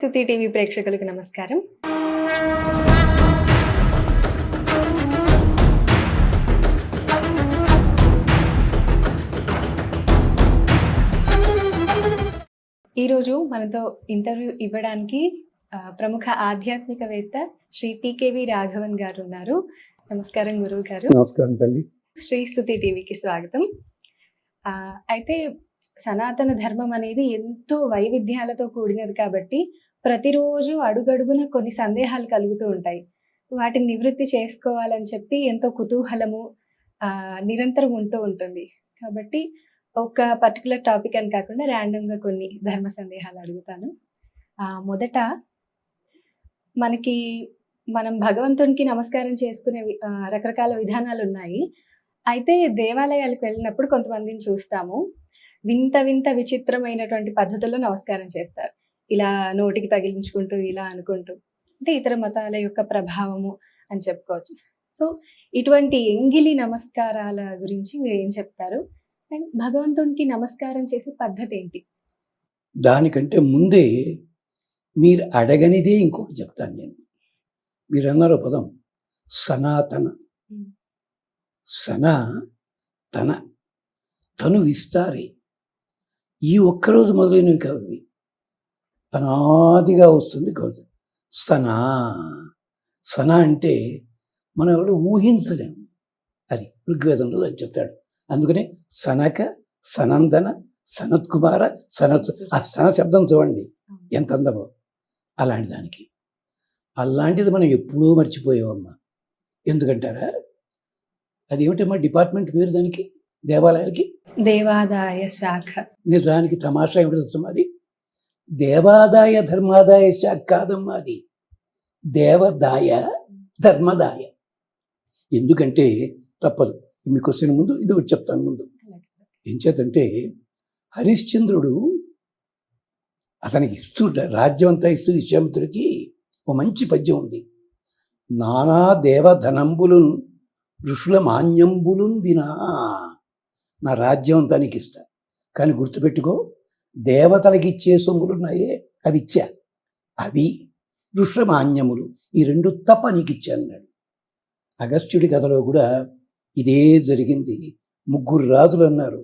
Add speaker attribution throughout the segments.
Speaker 1: స్తుతి టీవీ ప్రేక్షకులకు నమస్కారం. ఈరోజు మనతో ఇంటర్వ్యూ ఇవ్వడానికి ప్రముఖ ఆధ్యాత్మికవేత్త శ్రీ టీకేవి రాఘవన్ గారు ఉన్నారు. నమస్కారం గురువు గారు.
Speaker 2: నమస్కారం తల్లి.
Speaker 1: శ్రీ స్తుతి టీవీకి స్వాగతం. అయితే సనాతన ధర్మం అనేది ఎంతో వైవిధ్యాలతో కూడినది కాబట్టి ప్రతిరోజు అడుగడుగున కొన్ని సందేహాలు కలుగుతూ ఉంటాయి. వాటిని నివృత్తి చేసుకోవాలని చెప్పి ఎంతో కుతూహలము నిరంతరం ఉంటూ ఉంటుంది. కాబట్టి ఒక పర్టికులర్ టాపిక్ అని కాకుండా ర్యాండమ్గా కొన్ని ధర్మ సందేహాలు అడుగుతాను. మొదట మనం భగవంతునికి నమస్కారం చేసుకునే రకరకాల విధానాలు ఉన్నాయి. అయితే దేవాలయాలకు వెళ్ళినప్పుడు కొంతమందిని చూస్తాము, వింత వింత విచిత్రమైనటువంటి పద్ధతుల్లో నమస్కారం చేస్తారు. ఇలా నోటికి తగిలించుకుంటూ, ఇలా అనుకుంటూ, అంటే ఇతర మతాల యొక్క ప్రభావము అని చెప్పుకోవచ్చు. సో ఇటువంటి ఎంగిలి నమస్కారాల గురించి మీరు ఏం చెప్తారు? అండ్ భగవంతునికి నమస్కారం చేసే పద్ధతి ఏంటి?
Speaker 2: దానికంటే ముందే మీరు అడగనిదే ఇంకొకటి చెప్తాను నేను. మీరు అన్నారు పదం సనాతన. సనాతన తను విస్తారి. ఈ ఒక్కరోజు మొదలైనవి కావు, ఇవి అనాదిగా వస్తుంది కవుత. సన అంటే మనం ఎవరు ఊహించలేము. అది ఋగ్వేదంలో అని చెప్తాడు. అందుకనే సనక, సనందన, సనత్ కుమార, సనత్. ఆ సన శబ్దం చూడండి ఎంత అందమో. అలాంటి దానికి అలాంటిది మనం ఎప్పుడూ మర్చిపోయామమ్మా. ఎందుకంటారా? అది ఏమిటమ్మా డిపార్ట్మెంట్ పేరు దానికి, దేవాలయాలకి?
Speaker 1: దేవాదాయ శాఖ.
Speaker 2: నిజానికి తమాషా ఏమిటి తెలుసమ్మా? అది దేవాదాయ ధర్మాదాయ శాఖ కాదమ్మా, అది దేవదాయ ధర్మదాయ. ఎందుకంటే తప్పదు. మీ క్వశ్చన్ ముందు ఇది ఒకటి చెప్తాను ముందు. ఏం చేతంటే హరిశ్చంద్రుడు అతనికి ఇస్తూ రాజ్యం అంతా ఇస్తూ విశ్వామిత్రుడికి ఒక మంచి పద్యం ఉంది. నానా దేవధనంబులున్ ఋషుల మాన్యంబులున్ వినా, నా రాజ్యం అంతా నీకు ఇస్తా, కానీ గుర్తుపెట్టుకో, దేవతలకి ఇచ్చే సొమ్ములున్నాయే అవి ఇచ్చా, అవి ఋషుల మాన్యములు, ఈ రెండు తప్ప నీకు ఇచ్చా అన్నాడు. అగస్త్యుడి కథలో కూడా ఇదే జరిగింది. 3 రాజులు అన్నారు,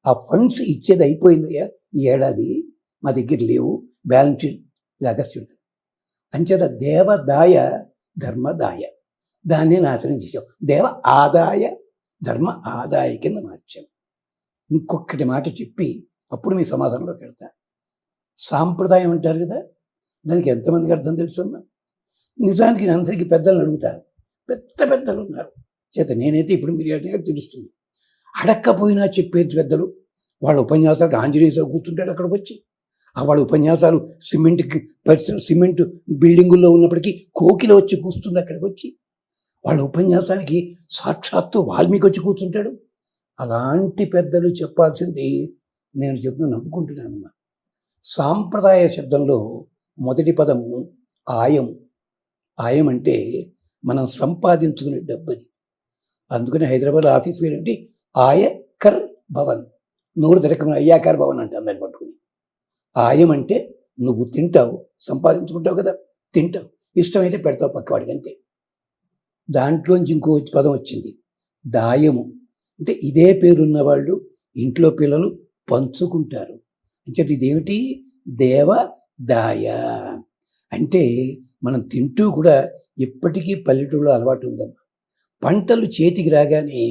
Speaker 2: ఆ ఫండ్స్ ఇచ్చేది అయిపోయింది ఈ ఏడాది, మా దగ్గర లేవు, బ్యాలెన్స్ షీట్. ఇది అగస్త్యుడి. అంచేత దేవదాయ ధర్మదాయ, దాన్ని నాశనం చేసాం. దేవ ఆదాయ ధర్మ ఆదాయ కింద మార్చాం. ఇంకొకటి మాట చెప్పి అప్పుడు మీ సమాధానంలోకి వెళ్తా. సాంప్రదాయం అంటారు కదా, దానికి ఎంతమందికి అర్థం తెలుసమ్మా? నిజానికి నేను అందరికీ పెద్దలను అడుగుతాను, పెద్దలు ఉన్నారు. చేత నేనైతే ఇప్పుడు మీరు అడిగారు తెలుస్తుంది. అడక్కపోయినా చెప్పేది పెద్దలు. వాళ్ళ ఉపన్యాసాలకు ఆంజనేయ స్వామి కూర్చుంటాడు అక్కడికి వచ్చి. వాళ్ళ ఉపన్యాసాలు సిమెంట్ బిల్డింగుల్లో ఉన్నప్పటికీ కోకిల వచ్చి కూర్చుంది అక్కడికి వచ్చి. వాళ్ళ ఉపన్యాసానికి సాక్షాత్తు వాల్మీకి వచ్చి కూర్చుంటాడు. అలాంటి పెద్దలు చెప్పాల్సింది నేను చెప్తూ నవ్వుకుంటున్నానమ్మా. సాంప్రదాయ శబ్దంలో మొదటి పదము ఆయం. ఆయం అంటే మనం సంపాదించుకునే డబ్బది. అందుకని హైదరాబాద్ ఆఫీస్ పేరు ఏంటి? ఆయకర్ భవన్. నూరు తిరగమని అయ్యాకర్ భవన్ అంటే అందరిని పట్టుకుని. ఆయం అంటే నువ్వు తింటావు, సంపాదించుకుంటావు కదా, తింటావు, ఇష్టమైతే పెడతావు పక్కవాడికి, అంతే. దాంట్లోంచి ఇంకో పదం వచ్చింది దాయము. అంటే ఇదే పేరున్న వాళ్ళు ఇంట్లో పిల్లలు పంచుకుంటారు. అంటే ఇదేమిటి? దేవదాయ. అంటే మనం తింటూ కూడా ఇప్పటికీ పల్లెటూరులో అలవాటు ఉందమ్మా. పంటలు చేతికి రాగానే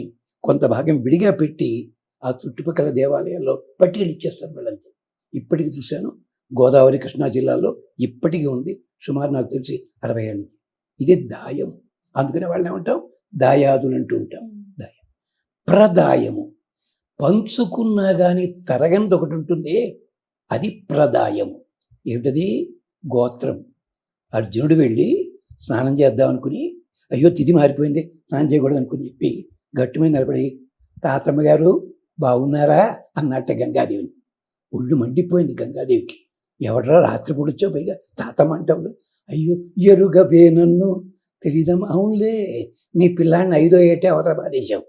Speaker 2: కొంత భాగం విడిగా పెట్టి ఆ చుట్టుపక్కల దేవాలయాల్లో పట్టికలు ఇచ్చేస్తారు వాళ్ళంతా. ఇప్పటికి చూశాను, గోదావరి కృష్ణా జిల్లాలో ఇప్పటికీ ఉంది. సుమారు నాకు తెలిసి 60 ఏళ్ళకి. ఇదే దాయం. అందుకనే వాళ్ళని ఏమంటాం? దాయాదులు అంటూ ఉంటాం. దాయం. ప్రదాయము. పంచుకున్నా కానీ తరగనిది ఒకటి ఉంటుంది, అది ప్రదాయము. ఏమిటది? గోత్రం. అర్జునుడు వెళ్ళి స్నానం చేద్దాం అనుకుని, అయ్యో తిథి మారిపోయింది, స్నానం చేయకూడదు అనుకుని చెప్పి గట్టు మీద నిలబడి, తాతమ్మ గారు బాగున్నారా అన్నట్ట గంగాదేవిని. ఒళ్ళు మండిపోయింది గంగాదేవికి. ఎవడరా రాత్రిపూట వచ్చావు, పైగా తాతమ్మ అంటావు? అయ్యో ఎరుగవే నన్ను, తెలీదమ్మా. అవునులే, మీ పిల్లాడిని 5వ ఏటే అవతల బాధేశావు.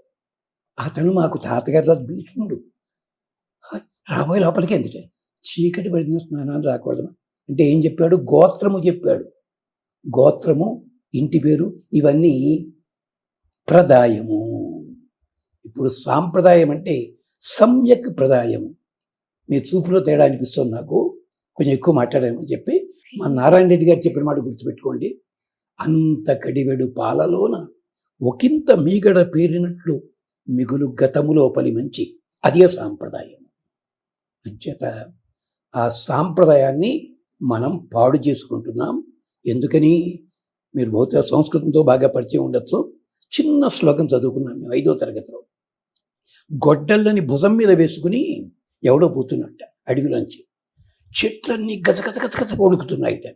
Speaker 2: అతను మాకు తాతగారి భీష్ముడు. రాబోయే లోపలికి ఎందుకే చీకటి పడిన స్నానాలు రాకూడదు. అంటే ఏం చెప్పాడు? గోత్రము చెప్పాడు. గోత్రము, ఇంటి పేరు, ఇవన్నీ ప్రదాయము. ఇప్పుడు సాంప్రదాయం అంటే సమ్యక్ ప్రదాయము. మీ చూపులో తేడా అనిపిస్తుంది నాకు, కొంచెం ఎక్కువ మాట్లాడామని చెప్పి. మా నారాయణ రెడ్డి గారు చెప్పిన మాట గుర్తుపెట్టుకోండి. అంత కడివెడు పాలలోన ఒకంత మీగడ పేరినట్లు మిగులు గతములో పలి మంచి, అదే సాంప్రదాయం. అంచేత ఆ సాంప్రదాయాన్ని మనం పాడు చేసుకుంటున్నాం. ఎందుకని? మీరు బహుశా సంస్కృతంతో బాగా పరిచయం ఉండొచ్చు. చిన్న శ్లోకం చదువుకున్నాం మేము 5వ తరగతిలో. గొడ్డళ్ళని భుజం మీద వేసుకుని ఎవడో పోతున్నట్ట అడవిలోంచి. చెట్లన్నీ గజగజగజగజ వణుకుతున్నాయిట.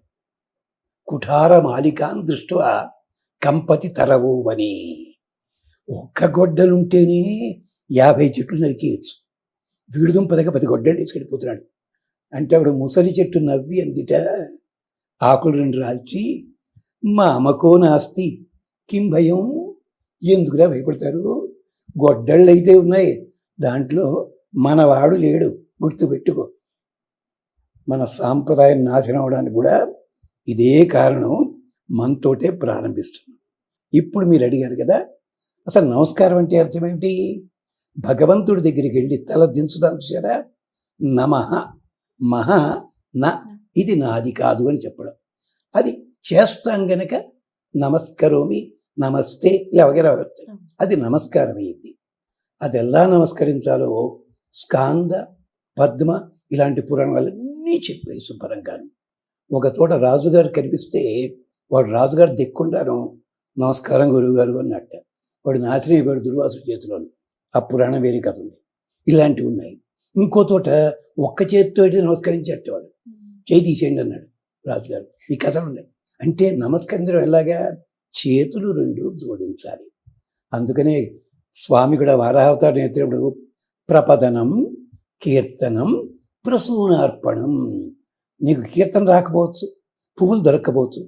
Speaker 2: కుఠార మాలికాన్ దృష్ట్యా కంపతి తరవోవని. ఒక్క గొడ్డలుంటేనే 50 చెట్లు నరికేయచ్చు. వీడుదుంపదగా 10 గొడ్డలు తీసుకెళ్ళిపోతున్నాడు. అంటే ఆవిడ ముసలి చెట్టు నవ్వి అందిట, ఆకులు 2 రాల్చి, మా అమ్మకో నాస్తి కిం భయం, ఎందుకురా భయపడతారు, గొడ్డళ్ళు అయితే ఉన్నాయి, దాంట్లో మనవాడు లేడు, గుర్తుపెట్టుకో. మన సాంప్రదాయం నాశనం అవడానికి కూడా ఇదే కారణం. మనతోటే ప్రారంభిస్తున్నాం. ఇప్పుడు మీరు అడిగారు కదా, అసలు నమస్కారం అంటే అర్థం ఏమిటి? భగవంతుడి దగ్గరికి వెళ్ళి తల దించుదాం చూసారా, నమః, మహ నా, ఇది నాది కాదు అని చెప్పడం. అది చేస్తాం గనక నమస్కరోమి, నమస్తే ఇలా వగేరా వస్తాయి. అది నమస్కారం అయింది. అది ఎలా నమస్కరించాలో స్కాంద, పద్మ ఇలాంటి పురాణాలన్నీ చెప్పాయి శుభ్రంగా. ఒక చోట రాజుగారు కనిపిస్తే వాడు రాజుగారు దిక్కుండాను, నమస్కారం గురువుగారు అన్నట్ట. వాడు నాశనం అయిపోయాడు దుర్వాసుడి చేతిలో. ఆ పురాణం వేరే కథ ఉంది. ఇలాంటివి ఉన్నాయి. ఇంకో చోట ఒక్క చేతితో నమస్కరించేటవాడు, చేయి తీసేయండి అన్నాడు రాజుగారు. ఈ కథలు ఉన్నాయి. అంటే నమస్కరించడం ఎలాగా? చేతులు 2 జోడించాలి. అందుకనే స్వామి కూడా వారావతారం నేర్పినప్పుడు ప్రపదనం, కీర్తనం, ప్రసూనార్పణం. నీకు కీర్తన రాకపోవచ్చు, పువ్వులు దొరక్కపోవచ్చు,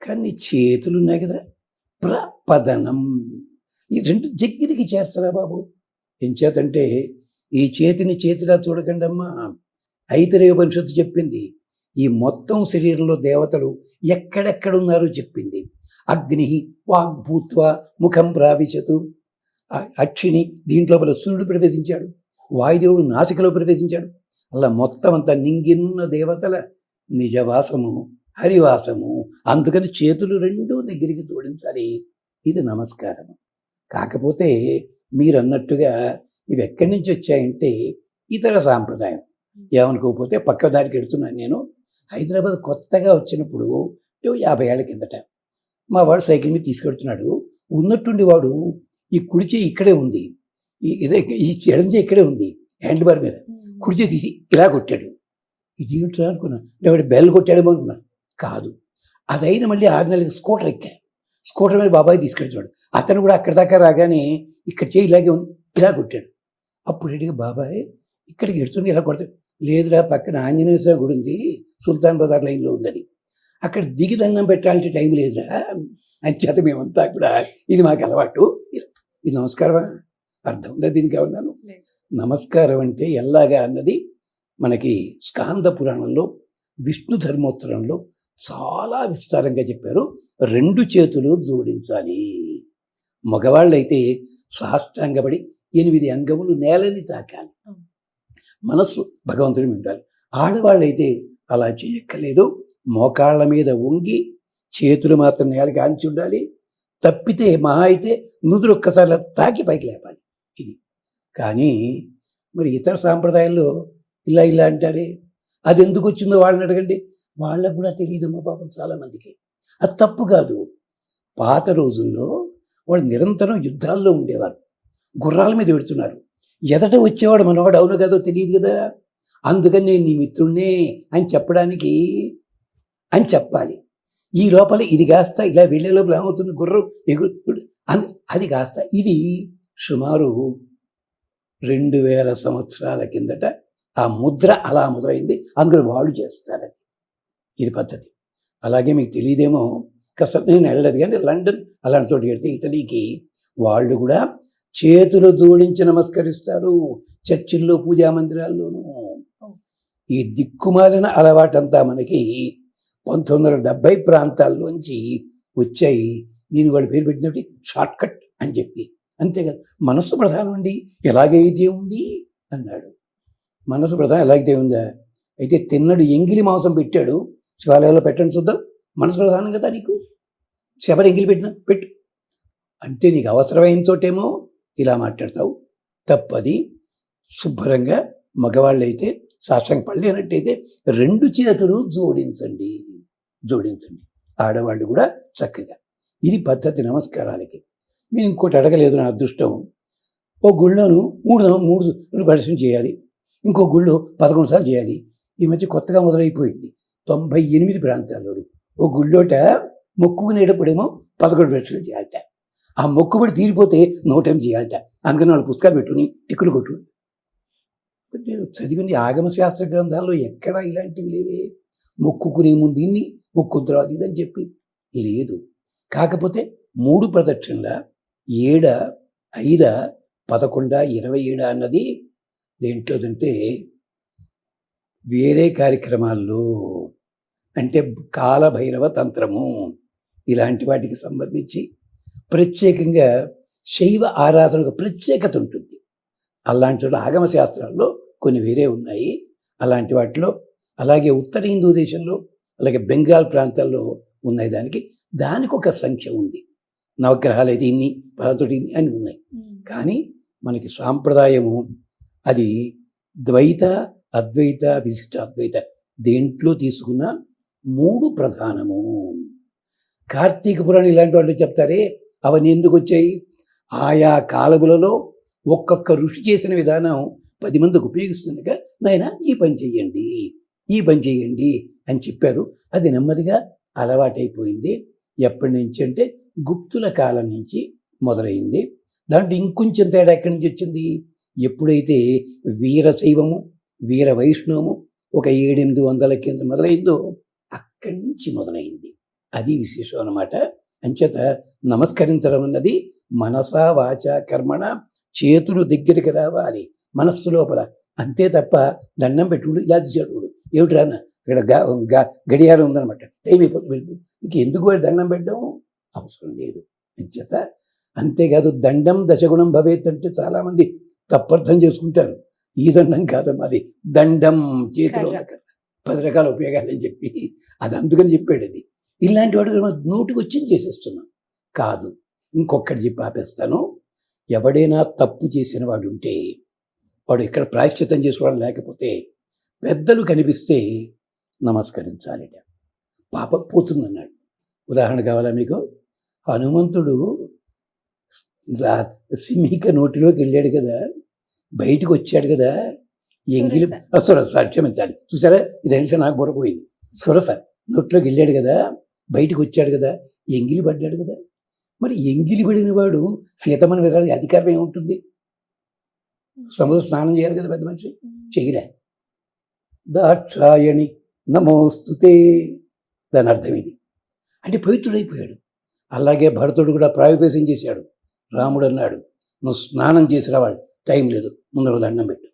Speaker 2: కానీ చేతులు ఉన్నాయి కదా, ప్రపదనం. ఈ 2 దగ్గరికి చేర్చరా బాబు. ఏం చేతంటే ఈ చేతిని చేతిలా చూడకండి అమ్మా. ఐతరేయ ఉపనిషత్తు చెప్పింది. ఈ మొత్తం శరీరంలో దేవతలు ఎక్కడెక్కడున్నారో చెప్పింది. అగ్ని వాగ్భూత్వ ముఖం ప్రావిశతు. అక్షిని దీంట్లో సూర్యుడు ప్రవేశించాడు, వాయుదేవుడు నాసికలో ప్రవేశించాడు. అలా మొత్తం అంతా నింగినున్న దేవతల నిజవాసము, హరివాసము. అందుకని చేతులు 2 దగ్గరికి జోడించాలి. ఇది నమస్కారం. కాకపోతే మీరు అన్నట్టుగా ఇవి ఎక్కడి నుంచి వచ్చాయంటే ఇతర సాంప్రదాయం. ఏమనుకోకపోతే పక్క దారికి వెళ్తున్నాను నేను. హైదరాబాద్ కొత్తగా వచ్చినప్పుడు 50 ఏళ్ల కిందట మా వాడు సైకిల్ మీద తీసుకెడుతున్నాడు. ఉన్నట్టుండి వాడు ఈ కుడిచే ఇక్కడే ఉంది, ఈ ఎడంచే ఇక్కడే ఉంది, హ్యాండ్ బార్ మీద కుడిచే తీసి ఇలా కొట్టాడు. ఇది ఏమిట్రా అనుకున్నా. వాడు బెల్ కొట్టాడేమో అనుకున్నా. కాదు, అదైనా మళ్ళీ 6 నెలలకి స్కూటర్ ఎక్కా. స్కూటర్ మీద బాబాయ్ తీసుకెళ్తున్నాడు. అతను కూడా అక్కడి దాకా రాగానే ఇక్కడ చేయి ఇలాగే ఉంది, ఇలా కొట్టాడు. అప్పుడు అడిగా, బాబాయ్ ఇక్కడికి ఎడుతుంది ఇలా కొడతాడు. లేదురా, పక్కన ఆంజనేయ స్వామి గుడి ఉంది, సుల్తాన్ బజార్ లైన్లో ఉందని, అక్కడ దిగి దండం పెట్టాలంటే టైం లేదురా అని చేత మేమంతా కూడా ఇది మాకు అలవాటు. ఇది నమస్కారమా? అర్థం ఉందా దీనికి? ఏమన్నాను? నమస్కారం అంటే ఎలాగా అన్నది మనకి స్కాంద పురాణంలో విష్ణు ధర్మోత్తరంలో చాలా విస్తారంగా చెప్పారు. 2 చేతులు జోడించాలి. మగవాళ్ళైతే సాష్టాంగపడి 8 అంగములు నేలని తాకాలి. మనస్సు భగవంతుడి ఉండాలి. ఆడవాళ్ళైతే అలా చేయక్కర్లేదు. మోకాళ్ళ మీద వంగి చేతులు మాత్రం నేలకి ఆంచి ఉండాలి. తప్పితే మహా అయితే నుదురు ఒక్కసారి తాకి పైకి లేపాలి. ఇది కానీ మరి ఇతర సాంప్రదాయాల్లో ఇలా అంటారే, అది ఎందుకు వచ్చిందో వాళ్ళని అడగండి. వాళ్ళకు కూడా తెలియదమ్మా పాపం చాలామందికి. అది తప్పు కాదు. పాత రోజుల్లో వాళ్ళు నిరంతరం యుద్ధాల్లో ఉండేవారు, గుర్రాల మీద పెడుతున్నారు. ఎదట వచ్చేవాడు మనవాడు అవును కాదో తెలియదు కదా. అందుకని నేను నీ మిత్రుణ్ణే అని చెప్పడానికి అని చెప్పాలి. ఈ లోపల ఇది కాస్త ఇలా వెళ్ళే లోపల ఏమవుతుంది, గుర్రం ఎగురు, అది కాస్త ఇది సుమారు 2000 సంవత్సరాల కిందట ఆ ముద్ర అలా ముద్రైంది. అందుకని వాళ్ళు చేస్తారని ఇది పద్ధతి. అలాగే మీకు తెలియదేమో, కాస్త నేను వెళ్ళలేదు కానీ లండన్ అలాంటి చోటు వెళ్తే ఇటలీకి వాళ్ళు కూడా చేతులు జోడించి నమస్కరిస్తారు, చర్చిల్లో పూజా మందిరాల్లోనూ. ఈ దిక్కుమాలిన అలవాటంతా మనకి 1970 ప్రాంతాల్లోంచి వచ్చాయి. దీని వాడు పేరు పెట్టినట్టు షార్ట్ కట్ అని చెప్పి. అంతేకాదు, మనస్సు ప్రధానం అండి, ఎలాగైతే ఉంది అన్నాడు. మనస్సు ప్రధానం ఎలాగైతే ఉందా? అయితే తిన్నడు ఎంగిలి మాంసం పెట్టాడు, శివాలయంలో పెట్టండి చూద్దాం. మనసు ప్రధానం కదా నీకు, శబరి ఎంగిలి పెట్టు అంటే నీకు అవసరమైన చోటేమో ఇలా మాట్లాడతావు. తప్పది. శుభ్రంగా మగవాళ్ళైతే సాష్టాంగ పడలేనట్టయితే 2 చేతులు జోడించండి. ఆడవాళ్ళు కూడా చక్కగా. ఇది పద్ధతి నమస్కారాలకి. మీరు ఇంకోటి అడగలేదు, నా అదృష్టం. ఓ గుళ్ళోను 3 ప్రదర్శన చేయాలి, ఇంకో గుళ్ళో 11 సార్లు చేయాలి. ఈ మధ్య కొత్తగా మొదలైపోయింది 98 ప్రాంతాల్లో. ఓ గుళ్ళోట మొక్కుకునేటప్పుడేమో 11 ప్రదర్శనలు చేయాలట. ఆ మొక్కుబడి తీరిపోతే 108 చేయాలట. అందుకని వాళ్ళు పుస్తకాలు పెట్టుకుని టిక్కులు కొట్టు. చదివిన ఆగమ శాస్త్ర గ్రంథాల్లో ఎక్కడా ఇలాంటివి లేవే. మొక్కుకునే ముందు ఇన్ని, మొక్కుద్రాది ఇదని చెప్పి లేదు. కాకపోతే 3 ప్రదక్షిణల 7, 5, 11, 27 అన్నది దేంట్లోదంటే వేరే కార్యక్రమాల్లో, అంటే కాలభైరవ తంత్రము ఇలాంటి వాటికి సంబంధించి ప్రత్యేకంగా శైవ ఆరాధనకు ప్రత్యేకత ఉంటుంది. అలాంటి చోట్ల ఆగమ శాస్త్రాల్లో కొన్ని వేరే ఉన్నాయి. అలాంటి వాటిలో, అలాగే ఉత్తర హిందూ దేశంలో, అలాగే బెంగాల్ ప్రాంతాల్లో ఉన్నాయి. దానికి ఒక సంఖ్య ఉంది. నవగ్రహాలు అయితే ఇన్ని, 11 ఇన్ని అని ఉన్నాయి. కానీ మనకి సాంప్రదాయము అది ద్వైత, అద్వైత, విశిష్ట అద్వైత దేంట్లో తీసుకున్న 3 ప్రధానము. కార్తీక పురాణం ఇలాంటి వాళ్ళు చెప్తారే, అవన్నీ ఎందుకు వచ్చాయి? ఆయా కాలములలో ఒక్కొక్క ఋషి చేసిన విధానం 10 మందికి ఉపయోగిస్తుండగా, నాయన ఈ పని చెయ్యండి అని చెప్పారు. అది నెమ్మదిగా అలవాటైపోయింది. ఎప్పటి నుంచి అంటే గుప్తుల కాలం నుంచి మొదలైంది. దాంట్లో ఇంకొంచెం తేడా ఎక్కడి నుంచి వచ్చింది? ఎప్పుడైతే వీరశైవము, వీర వైష్ణవము ఒక 700-800 కింద మొదలైందో అక్కడి నుంచి మొదలైంది. అది విశేషం అన్నమాట. అంచేత నమస్కరించడం అన్నది మనసా వాచ కర్మణ, చేతులు దగ్గరికి రావాలి మనస్సు లోపల. అంతే తప్ప దండం పెట్టుడు ఇలా చూడు, ఏమిటి రాన్న ఇక్కడ గడియారం ఉందనమాట, టైం అయిపోతుంది, ఇంకెందుకు వాడు దండం పెట్టడం అవసరం లేదు. అంచేత అంతేకాదు, దండం దశగుణం భవేత్ అంటే చాలామంది తప్పర్థం చేసుకుంటారు. ఈ దండం కాదమ్మా, అది దండం చేతిలో 10 రకాల ఉపయోగాలు అని చెప్పి అది అందుకని చెప్పాడు. అది ఇలాంటి వాడు నోటికి వచ్చింది చేసేస్తున్నాం కాదు. ఇంకొకటి చెప్పి ఆపేస్తాను. ఎవడైనా తప్పు చేసిన వాడు ఉంటే వాడు ఇక్కడ ప్రాయశ్చిత్తం చేసుకోవడం లేకపోతే పెద్దలు కనిపిస్తే నమస్కరించాలిట, పాపం పోతుందన్నాడు. ఉదాహరణ కావాలా మీకు? హనుమంతుడు సింహిక నోటిలోకి వెళ్ళాడు కదా, బయటకు వచ్చాడు కదా, ఎంగిలి సురస క్షమించాలి, చూసారా ఇదైనా నాకు బొరపోయింది. సురస నోట్లోకి వెళ్ళాడు కదా, బయటకు వచ్చాడు కదా, ఎంగిలి పడ్డాడు కదా. మరి ఎంగిలి పడిన వాడు సీతమ్మని వెళ్ళడానికి అధికారం ఏముంటుంది? సముద్ర స్నానం చేయాలి కదా పెద్ద మనిషి, చెయ్యలే. దాక్షాయణి నమోస్తుతే, దాని అర్థం ఇది. అంటే పవిత్రుడైపోయాడు. అలాగే భరతుడు కూడా ప్రాయోపేశం చేశాడు. రాముడు అన్నాడు, నువ్వు స్నానం చేసి రావాలి, టైం లేదు, ముందర దండం పెట్టు.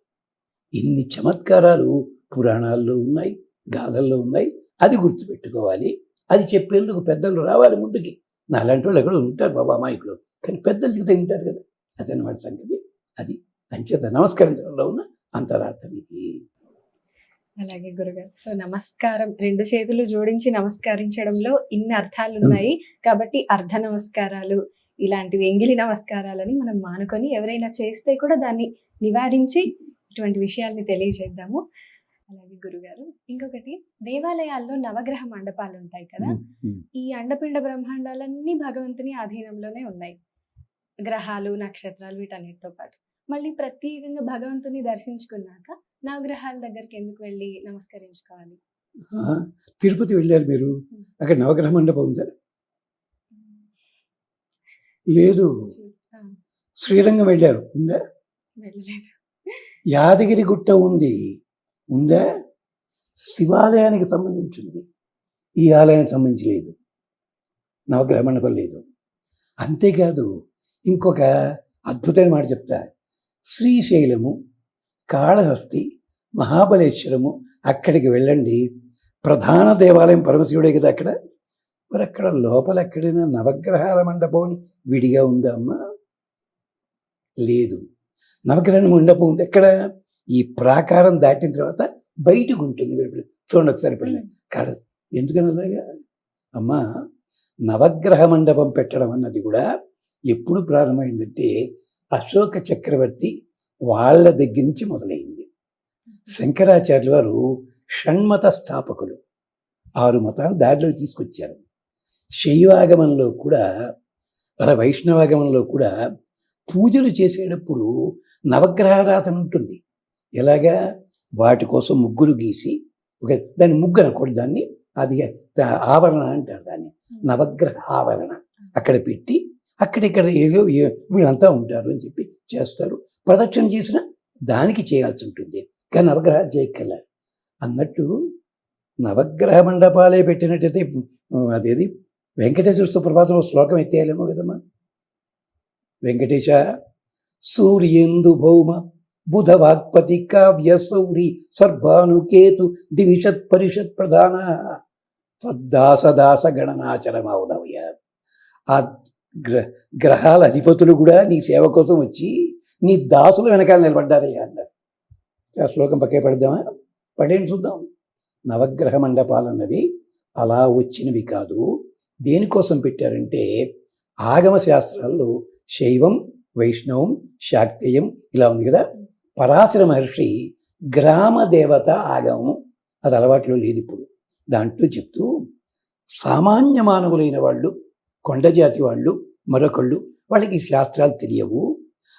Speaker 2: ఇన్ని చమత్కారాలు పురాణాల్లో ఉన్నాయి, గాథల్లో ఉన్నాయి. అది గుర్తుపెట్టుకోవాలి. అది చెప్పేందుకు పెద్దలు రావాలి ముందుకి. నా అలాంటి వాళ్ళు ఎక్కడ ఉంటారు బాబా అమాయకులు, కానీ పెద్దలు చెబితే వింటారు కదా. అదనమాట సంగతి. అది అంచేత నమస్కరించడంలో ఉన్న అంతరార్థం ఇది.
Speaker 1: అలాగే గురుగారు, సో నమస్కారం 2 చేతులు జోడించి నమస్కరించడంలో ఇన్ని అర్థాలు ఉన్నాయి. కాబట్టి అర్ధ నమస్కారాలు, ఇలాంటివి ఎంగిలి నమస్కారాలని మనం మానుకొని ఎవరైనా చేస్తే కూడా దాన్ని నివారించి ఇటువంటి విషయాల్ని తెలియజేద్దాము. అలాగే గురుగారు, ఇంకొకటి, దేవాలయాల్లో నవగ్రహ మండపాలు ఉంటాయి కదా, ఈ అండపిండ బ్రహ్మాండాలన్నీ భగవంతుని ఆధీనంలోనే ఉన్నాయి. గ్రహాలు, నక్షత్రాలు వీటన్నిటితో పాటు మళ్ళీ ప్రత్యేకంగా భగవంతుని దర్శించుకున్నాక నవగ్రహాల దగ్గరికి ఎందుకు వెళ్ళి నమస్కరించుకోవాలి?
Speaker 2: తిరుపతి వెళ్ళారు మీరు, అక్కడ నవగ్రహ మండపం ఉందా? లేదు. శ్రీరంగం వెళ్ళారు, ఉందా? యాదగిరి గుట్ట ఉంది, ఉందా? శివాలయానికి సంబంధించింది, ఈ ఆలయానికి సంబంధించి లేదు, నవగ్రహ మండపం లేదు. అంతేకాదు, ఇంకొక అద్భుతమైన మాట చెప్తా. శ్రీశైలము, కాళహస్తి, మహాబలేశ్వరము, అక్కడికి వెళ్ళండి. ప్రధాన దేవాలయం పరమశివుడే కదా అక్కడ. మరి అక్కడ లోపల ఎక్కడైనా నవగ్రహాల మండపం విడిగా ఉందా అమ్మా? లేదు. నవగ్రహ మండపం ఉంది ఎక్కడ? ఈ ప్రాకారం దాటిన తర్వాత బయటకు ఉంటుంది. మీరు చూడండి ఒకసారి పిల్లలు కాడ. ఎందుకని అలాగా అమ్మా? నవగ్రహ మండపం పెట్టడం అన్నది కూడా ఎప్పుడు ప్రారంభమైందంటే అశోక చక్రవర్తి వాళ్ళ దగ్గర నుంచి మొదలైంది. శంకరాచార్యుల వారు షణ్మత స్థాపకులు, 6 మతాలు దారిలో తీసుకొచ్చారు. శైవాగమంలో కూడా అలా వైష్ణవాగమంలో కూడా పూజలు చేసేటప్పుడు నవగ్రహారాధన ఉంటుంది. ఎలాగా? వాటి కోసం ముగ్గులు గీసి దాన్ని ముగ్గు అనకూడదు, దాన్ని అది ఆవరణ అంటారు, దాన్ని నవగ్రహ ఆవరణ అక్కడ పెట్టి అక్కడిక్కడ ఏదో వీళ్ళంతా ఉంటారు అని చెప్పి చేస్తారు. ప్రదక్షిణ చేసిన దానికి చేయాల్సి ఉంటుంది, కానీ నవగ్రహాలు చేయక్కర్లే అన్నట్టు. నవగ్రహ మండపాలే పెట్టినట్టయితే అదేది వెంకటేశ్వర సుప్రభాతంలో శ్లోకం ఎత్తేయాలేమో కదమ్మా. వెంకటేశ సూర్యేందు భౌమ బుధ వాక్పతి కావ్య సౌరి సర్వానుకేతు దివిషత్ పరిషత్ ప్రధాన త్వద్దాసదాస గణనాచరమౌదవయ. ఆ గ్రహాల అధిపతులు కూడా నీ సేవ కోసం వచ్చి నీ దాసులు వెనకాల నిలబడ్డారయ్యా అన్నారు. ఆ శ్లోకం పక్కే పడదామా? పడేంటి చూద్దాం. నవగ్రహ మండపాలు అన్నవి అలా వచ్చినవి కాదు. దేనికోసం పెట్టారంటే ఆగమ శాస్త్రాల్లో శైవం, వైష్ణవం, శాక్తేయం ఇలా ఉంది కదా. పరాశర మహర్షి గ్రామ దేవత ఆగమం అది అలవాట్లో లేదు ఇప్పుడు. దాంట్లో చెప్తూ సామాన్య మానవులైన వాళ్ళు, కొండజాతి వాళ్ళు, మరొకళ్ళు, వాళ్ళకి శాస్త్రాలు తెలియవు,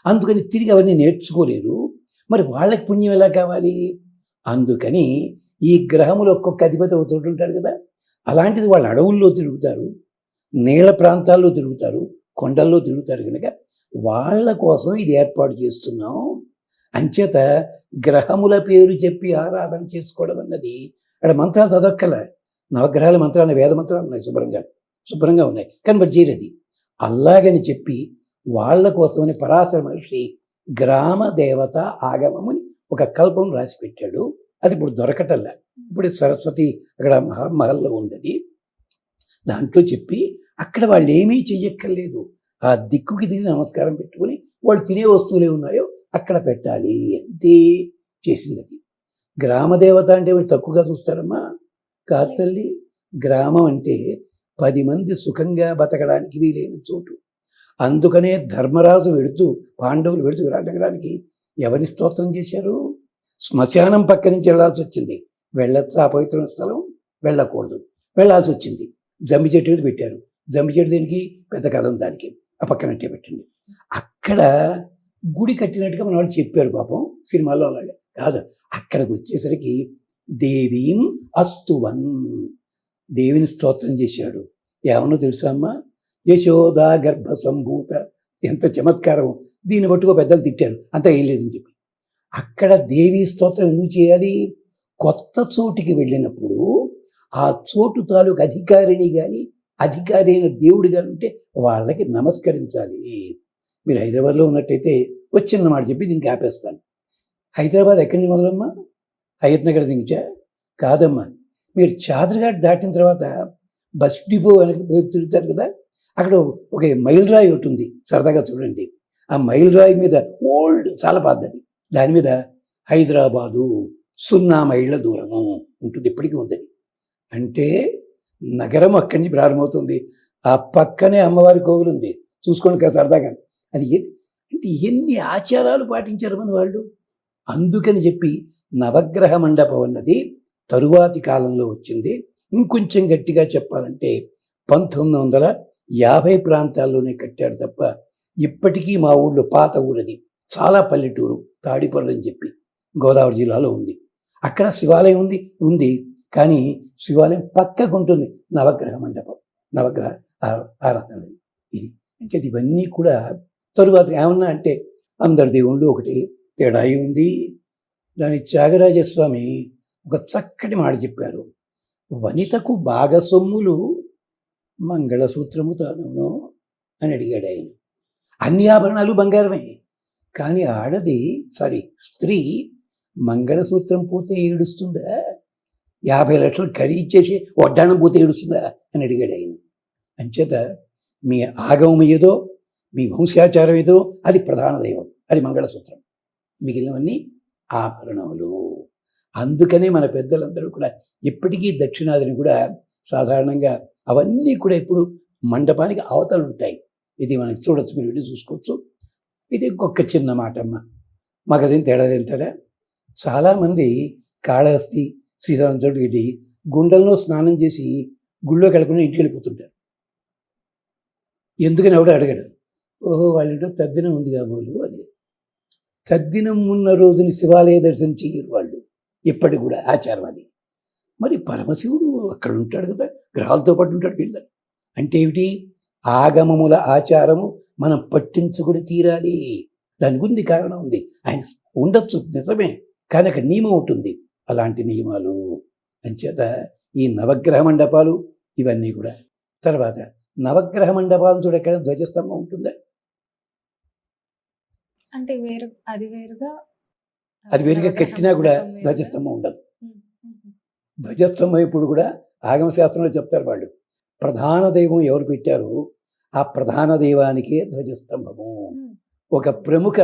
Speaker 2: అందుకని తిరిగి అవన్నీ నేర్చుకోలేరు. మరి వాళ్ళకి పుణ్యం ఎలా కావాలి? అందుకని ఈ గ్రహములు ఒక్కొక్క అధిపతి ఒక చోటు ఉంటారు కదా, అలాంటిది వాళ్ళు అడవుల్లో తిరుగుతారు, నీళ్ళ ప్రాంతాల్లో తిరుగుతారు, కొండల్లో తిరుగుతారు కనుక వాళ్ళ కోసం ఇది ఏర్పాటు చేస్తున్నాం. అంచేత గ్రహముల పేరు చెప్పి ఆరాధన చేసుకోవడం అన్నది అక్కడ మంత్రాలు చదవక్కల. నవగ్రహాల మంత్రాలు వేద మంత్రాలు ఉన్నాయి, శుభ్రంగా ఉన్నాయి, కానీ మరి చేయలేదు. అలాగని చెప్పి వాళ్ళ కోసమని పరాశర మహర్షి గ్రామ దేవత ఆగమముని ఒక కల్పం రాసి పెట్టాడు. అది ఇప్పుడు దొరకటల్లా. ఇప్పుడు సరస్వతి అక్కడ మహల్లో ఉంది. దాంట్లో చెప్పి అక్కడ వాళ్ళు ఏమీ చెయ్యక్కర్లేదు, ఆ దిక్కుకి దిగి నమస్కారం పెట్టుకుని వాళ్ళు తినే వస్తువులు ఉన్నాయో అక్కడ పెట్టాలి అంతే చేసింది. అది గ్రామదేవత అంటే వీళ్ళు తక్కువగా చూస్తారమ్మా. కాదు తల్లి, గ్రామం అంటే 10 మంది సుఖంగా బతకడానికి వీలైన చోటు. అందుకనే ధర్మరాజు వెళుతూ, పాండవులు వెళుతూ విరాటనగరానికి ఎవరిని స్తోత్రం చేశారు? శ్మశానం పక్క నుంచి వెళ్లాల్సి వచ్చింది. వెళ్ళొచ్చా ఆ పవిత్రమైన స్థలం? వెళ్ళకూడదు, వెళ్ళాల్సి వచ్చింది. జమ్మి చెట్టు మీద పెట్టారు. జమ్మి చెట్టు దీనికి పెద్ద కథ ఉంది, దానికి ఆ పక్కనట్టే పెట్టండి. అక్కడ గుడి కట్టినట్టుగా మన వాళ్ళు చెప్పారు పాపం సినిమాల్లో. అలాగే కాదు, అక్కడికి వచ్చేసరికి దేవీం అస్తువన్, దేవిని స్తోత్రం చేశాడు. ఏమన్నా తెలుసా అమ్మా? యశోదా గర్భ సంభూత. ఎంత చమత్కారం! దీన్ని బట్టుకో పెద్దలు తిట్టారు, అంతా ఏం లేదని చెప్పి. అక్కడ దేవీ స్తోత్రం ఎందుకు చేయాలి? కొత్త చోటికి వెళ్ళినప్పుడు ఆ చోటు తాలూకు అధికారిని కానీ అధికారి అయిన దేవుడు కానీ ఉంటే వాళ్ళకి నమస్కరించాలి. మీరు హైదరాబాద్లో ఉన్నట్టయితే వచ్చిన మాట చెప్పి దీనికి ఆపేస్తాను. హైదరాబాద్ ఎక్కడి నుంచి మొదలమ్మా? హయత్ నగర్ దించా? కాదమ్మా, మీరు చాదర్ఘాట్ దాటిన తర్వాత బస్ డిపో వెనక తిరుగుతారు కదా, అక్కడ ఒక మైల్ రాయి ఒకటి ఉంది, సరదాగా చూడండి. ఆ మైల్ రాయి మీద ఓల్డ్, చాలా పాతది, దాని మీద హైదరాబాదు 0 మైళ్ళ దూరము ఉంటుంది, ఇప్పటికీ ఉంది. అంటే నగరం అక్కడి నుంచి ప్రారంభమవుతుంది. ఆ పక్కనే అమ్మవారి కోవిలు ఉంది, చూసుకోండి కదా సరదాగా. అది అంటే ఎన్ని ఆచారాలు పాటించారు మన వాళ్ళు. అందుకని చెప్పి నవగ్రహ మండపం అన్నది తరువాతి కాలంలో వచ్చింది. ఇంకొంచెం గట్టిగా చెప్పాలంటే 1950 ప్రాంతాల్లోనే కట్టాడు తప్ప ఇప్పటికీ మా ఊళ్ళో పాత ఊరది, చాలా పల్లెటూరు, తాడిపర్రు అని చెప్పి గోదావరి జిల్లాలో ఉంది. అక్కడ శివాలయం ఉంది కానీ శివాలయం పక్కకు ఉంటుంది నవగ్రహ మండపం, నవగ్రహ ఆరాధన. ఇది అంటే ఇవన్నీ కూడా తరువాత ఏమన్నా అంటే అందరి దేవుళ్ళు ఒకటి, తేడా ఉంది. దాని త్యాగరాజస్వామి ఒక చక్కటి మాట చెప్పారు. వనితకు భాగసొమ్ములు మంగళసూత్రము తాను అని అడిగాడు ఆయన. అన్ని ఆభరణాలు బంగారమే, కానీ స్త్రీ మంగళసూత్రం పోతే ఏడుస్తుందా, 50 లక్షలు ఖరీచేసి వడ్డాణం పోతే ఏడుస్తుందా అని అడిగాడు ఆయన. అంచేత మీ ఆగమం ఏదో, మీ వంశాచారం ఏదో, అది ప్రధాన దైవం, అది మంగళసూత్రం. మిగిలినవన్నీ ఆభరణములు. అందుకనే మన పెద్దలందరూ కూడా ఇప్పటికీ దక్షిణాదిని కూడా సాధారణంగా అవన్నీ కూడా ఇప్పుడు మండపానికి అవతలు ఉంటాయి. ఇది మనకి చూడొచ్చు, మీరు వెళ్ళి చూసుకోవచ్చు. ఇది ఇంకొక చిన్న మాట అమ్మ, మాకదేం తేడా తింటారా. చాలామంది కాళహస్తి, శ్రీరామ చోటుకి వెళ్ళి గుండెల్లో స్నానం చేసి గుళ్ళోకి వెళ్ళకుండా ఇంటికి వెళ్ళిపోతుంటారు. ఎందుకని ఎవడో అడగడు. ఓహో, వాళ్ళ ఇంట్లో తద్దినం ఉంది కాబోలు, అది తద్దినం ఉన్న రోజుని శివాలయ దర్శనం చేయరు వాళ్ళు, ఇప్పటికి కూడా ఆచారం అది. మరి పరమశివుడు అక్కడ ఉంటాడు కదా, గ్రహాలతో పాటు ఉంటాడు వీళ్ళు. అంటే ఏమిటి? ఆగమముల ఆచారము మనం పట్టించుకుని తీరాలి. దాని గురించి కారణం ఉంది. ఆయన ఉండొచ్చు నిజమే, కానీ అక్కడ నియమం ఉంటుంది. అలాంటి నియమాలు అంచేత ఈ నవగ్రహ మండపాలు ఇవన్నీ కూడా. తర్వాత నవగ్రహ మండపాలను చూడ ఎక్కడ ధ్వజస్తంభం ఉంటుందా?
Speaker 1: అంటే వేరు, అది వేరుగా,
Speaker 2: అది వేరుగా కట్టినా కూడా ధ్వజస్తంభం ఉండదు. ధ్వజస్తంభం ఇప్పుడు కూడా ఆగమ శాస్త్రంలో చెప్తారు వాళ్ళు. ప్రధాన దైవం ఎవరు పెట్టారు, ఆ ప్రధాన దైవానికే ధ్వజస్తంభము. ఒక ప్రముఖ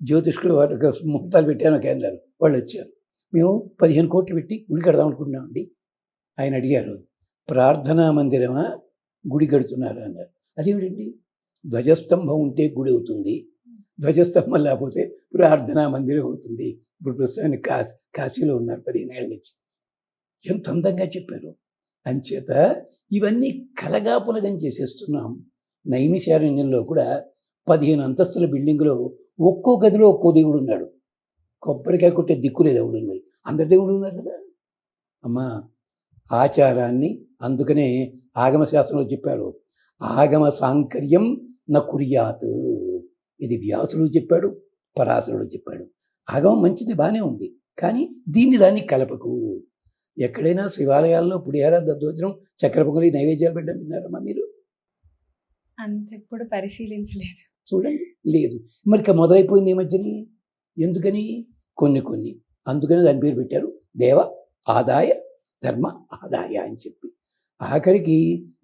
Speaker 2: జ్యోతిష్కులు ఒక ముహూర్తాలు పెట్టాను కేంద్రాలు, వాళ్ళు వచ్చారు. మేము 15 కోట్లు పెట్టి గుడి కడదాం అనుకుంటున్నామండి. ఆయన అడిగారు, ప్రార్థనా మందిరమా గుడి కడుతున్నారు అన్నారు. అదేమిటండి, ధ్వజస్తంభం ఉంటే గుడి అవుతుంది, ధ్వజస్తంభం లేకపోతే ప్రార్థనా మందిరం అవుతుంది. ఇప్పుడు ప్రస్తుతానికి కాశీలో ఉన్నారు 15 ఏళ్ళ నుంచి. ఎంత అందంగా చెప్పారు. అంచేత ఇవన్నీ కలగాపులగం చేసేస్తున్నాం. నైమిషారణ్యంలో కూడా 15 అంతస్తుల బిల్డింగ్లో ఒక్కో గదిలో ఒక్కో దేవుడు ఉన్నాడు. కొబ్బరికాయ కొట్టే దిక్కు లేదు ఎవడు, మరి అందరి దేవుడు ఉన్నారు కదా అమ్మా. ఆచారాన్ని అందుకనే ఆగమ శాస్త్రంలో చెప్పారు, ఆగమ సాంకర్యం న కుర్యాత్. ఇది వ్యాసుడు చెప్పాడు, పరాశరుడు చెప్పాడు. ఆగమం మంచిది, బాగానే ఉంది, కానీ దాన్ని కలపకు. ఎక్కడైనా శివాలయాల్లో పుడిహార, దద్దోజనం, చక్కెర పొంగలి నైవేద్యాలు పెట్టడం విన్నారమ్మా మీరు?
Speaker 1: అంతెప్పుడు పరిశీలించలేదు.
Speaker 2: చూడండి, లేదు. మరి ఇక మొదలైపోయింది ఈ మధ్యని. ఎందుకని? కొన్ని అందుకని దాని పేరు పెట్టారు దేవ ఆదాయ ధర్మ ఆదాయ అని చెప్పి. ఆఖరికి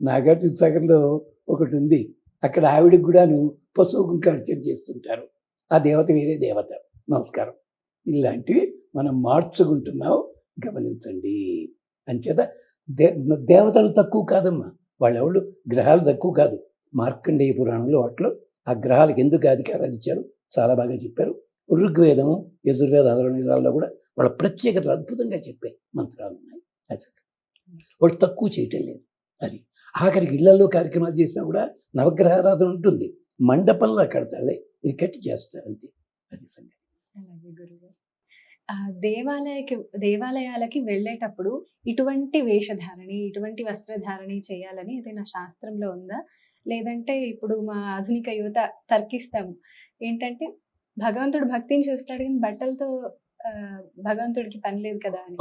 Speaker 2: నాగార్జున సాగర్లో ఒకటి ఉంది, అక్కడ ఆవిడకి కూడాను పశువు కుంక అర్చన చేస్తుంటారు. ఆ దేవత వేరే దేవత. నమస్కారం. ఇలాంటివి మనం మార్చుకుంటున్నాం, గమనించండి. అంచేత దేవతలు తక్కువ కాదమ్మా, వాళ్ళెవళ్ళు గ్రహాలు తక్కువ కాదు. మార్కండేయ పురాణంలో వాటిలో ఆ గ్రహాలకు ఎందుకు అధికారాలు ఇచ్చారు చాలా బాగా చెప్పారు. ఋగ్వేదము, యజుర్వేద, అధర్వవేదాల్లో కూడా వాళ్ళ ప్రత్యేకతలు అద్భుతంగా చెప్పే మంత్రాలు ఉన్నాయి. అది వాళ్ళు తక్కువ చేయటం లేదు. అది ఆఖరికి ఇళ్లలో కార్యక్రమాలు చేసినా కూడా నవగ్రహారాధన ఉంటుంది. మండపంలో కడతారు, ఇది కట్టి చేస్తారు, అంతే. అది సంగతి.
Speaker 1: అలాగే గురుగారు. దేవాలయాలకి వెళ్ళేటప్పుడు ఇటువంటి వేషధారణి, ఇటువంటి వస్త్రధారణి చేయాలని ఏదైనా శాస్త్రంలో ఉందా? లేదంటే ఇప్పుడు మా ఆధునిక యువత తర్కిస్తాము ఏంటంటే, భగవంతుడు భక్తిని చూస్తాడు కానీ బట్టలతో భగవంతుడికి పని లేదు కదా అని.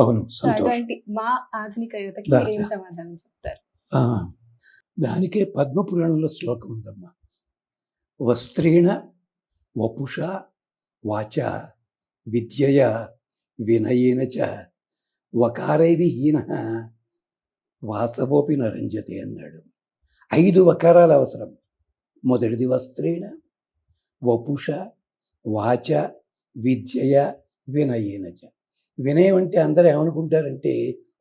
Speaker 1: అటువంటి మా ఆధునిక యువతకి ఏం సమాధానం చెప్తారు?
Speaker 2: దానికే పద్మపురాణంలో శ్లోకం ఉందమ్మా. వస్త్రేణ వపుష వాచ విద్యయ వినయేన చ వకారైవి హీన వాసవోపి నరంజతే అన్నాడు. 5 వకారాలు అవసరం. మొదటిది వస్త్రేణ వపుష వాచ విద్యయ వినయేన చ. వినయం అంటే అందరూ ఏమనుకుంటారంటే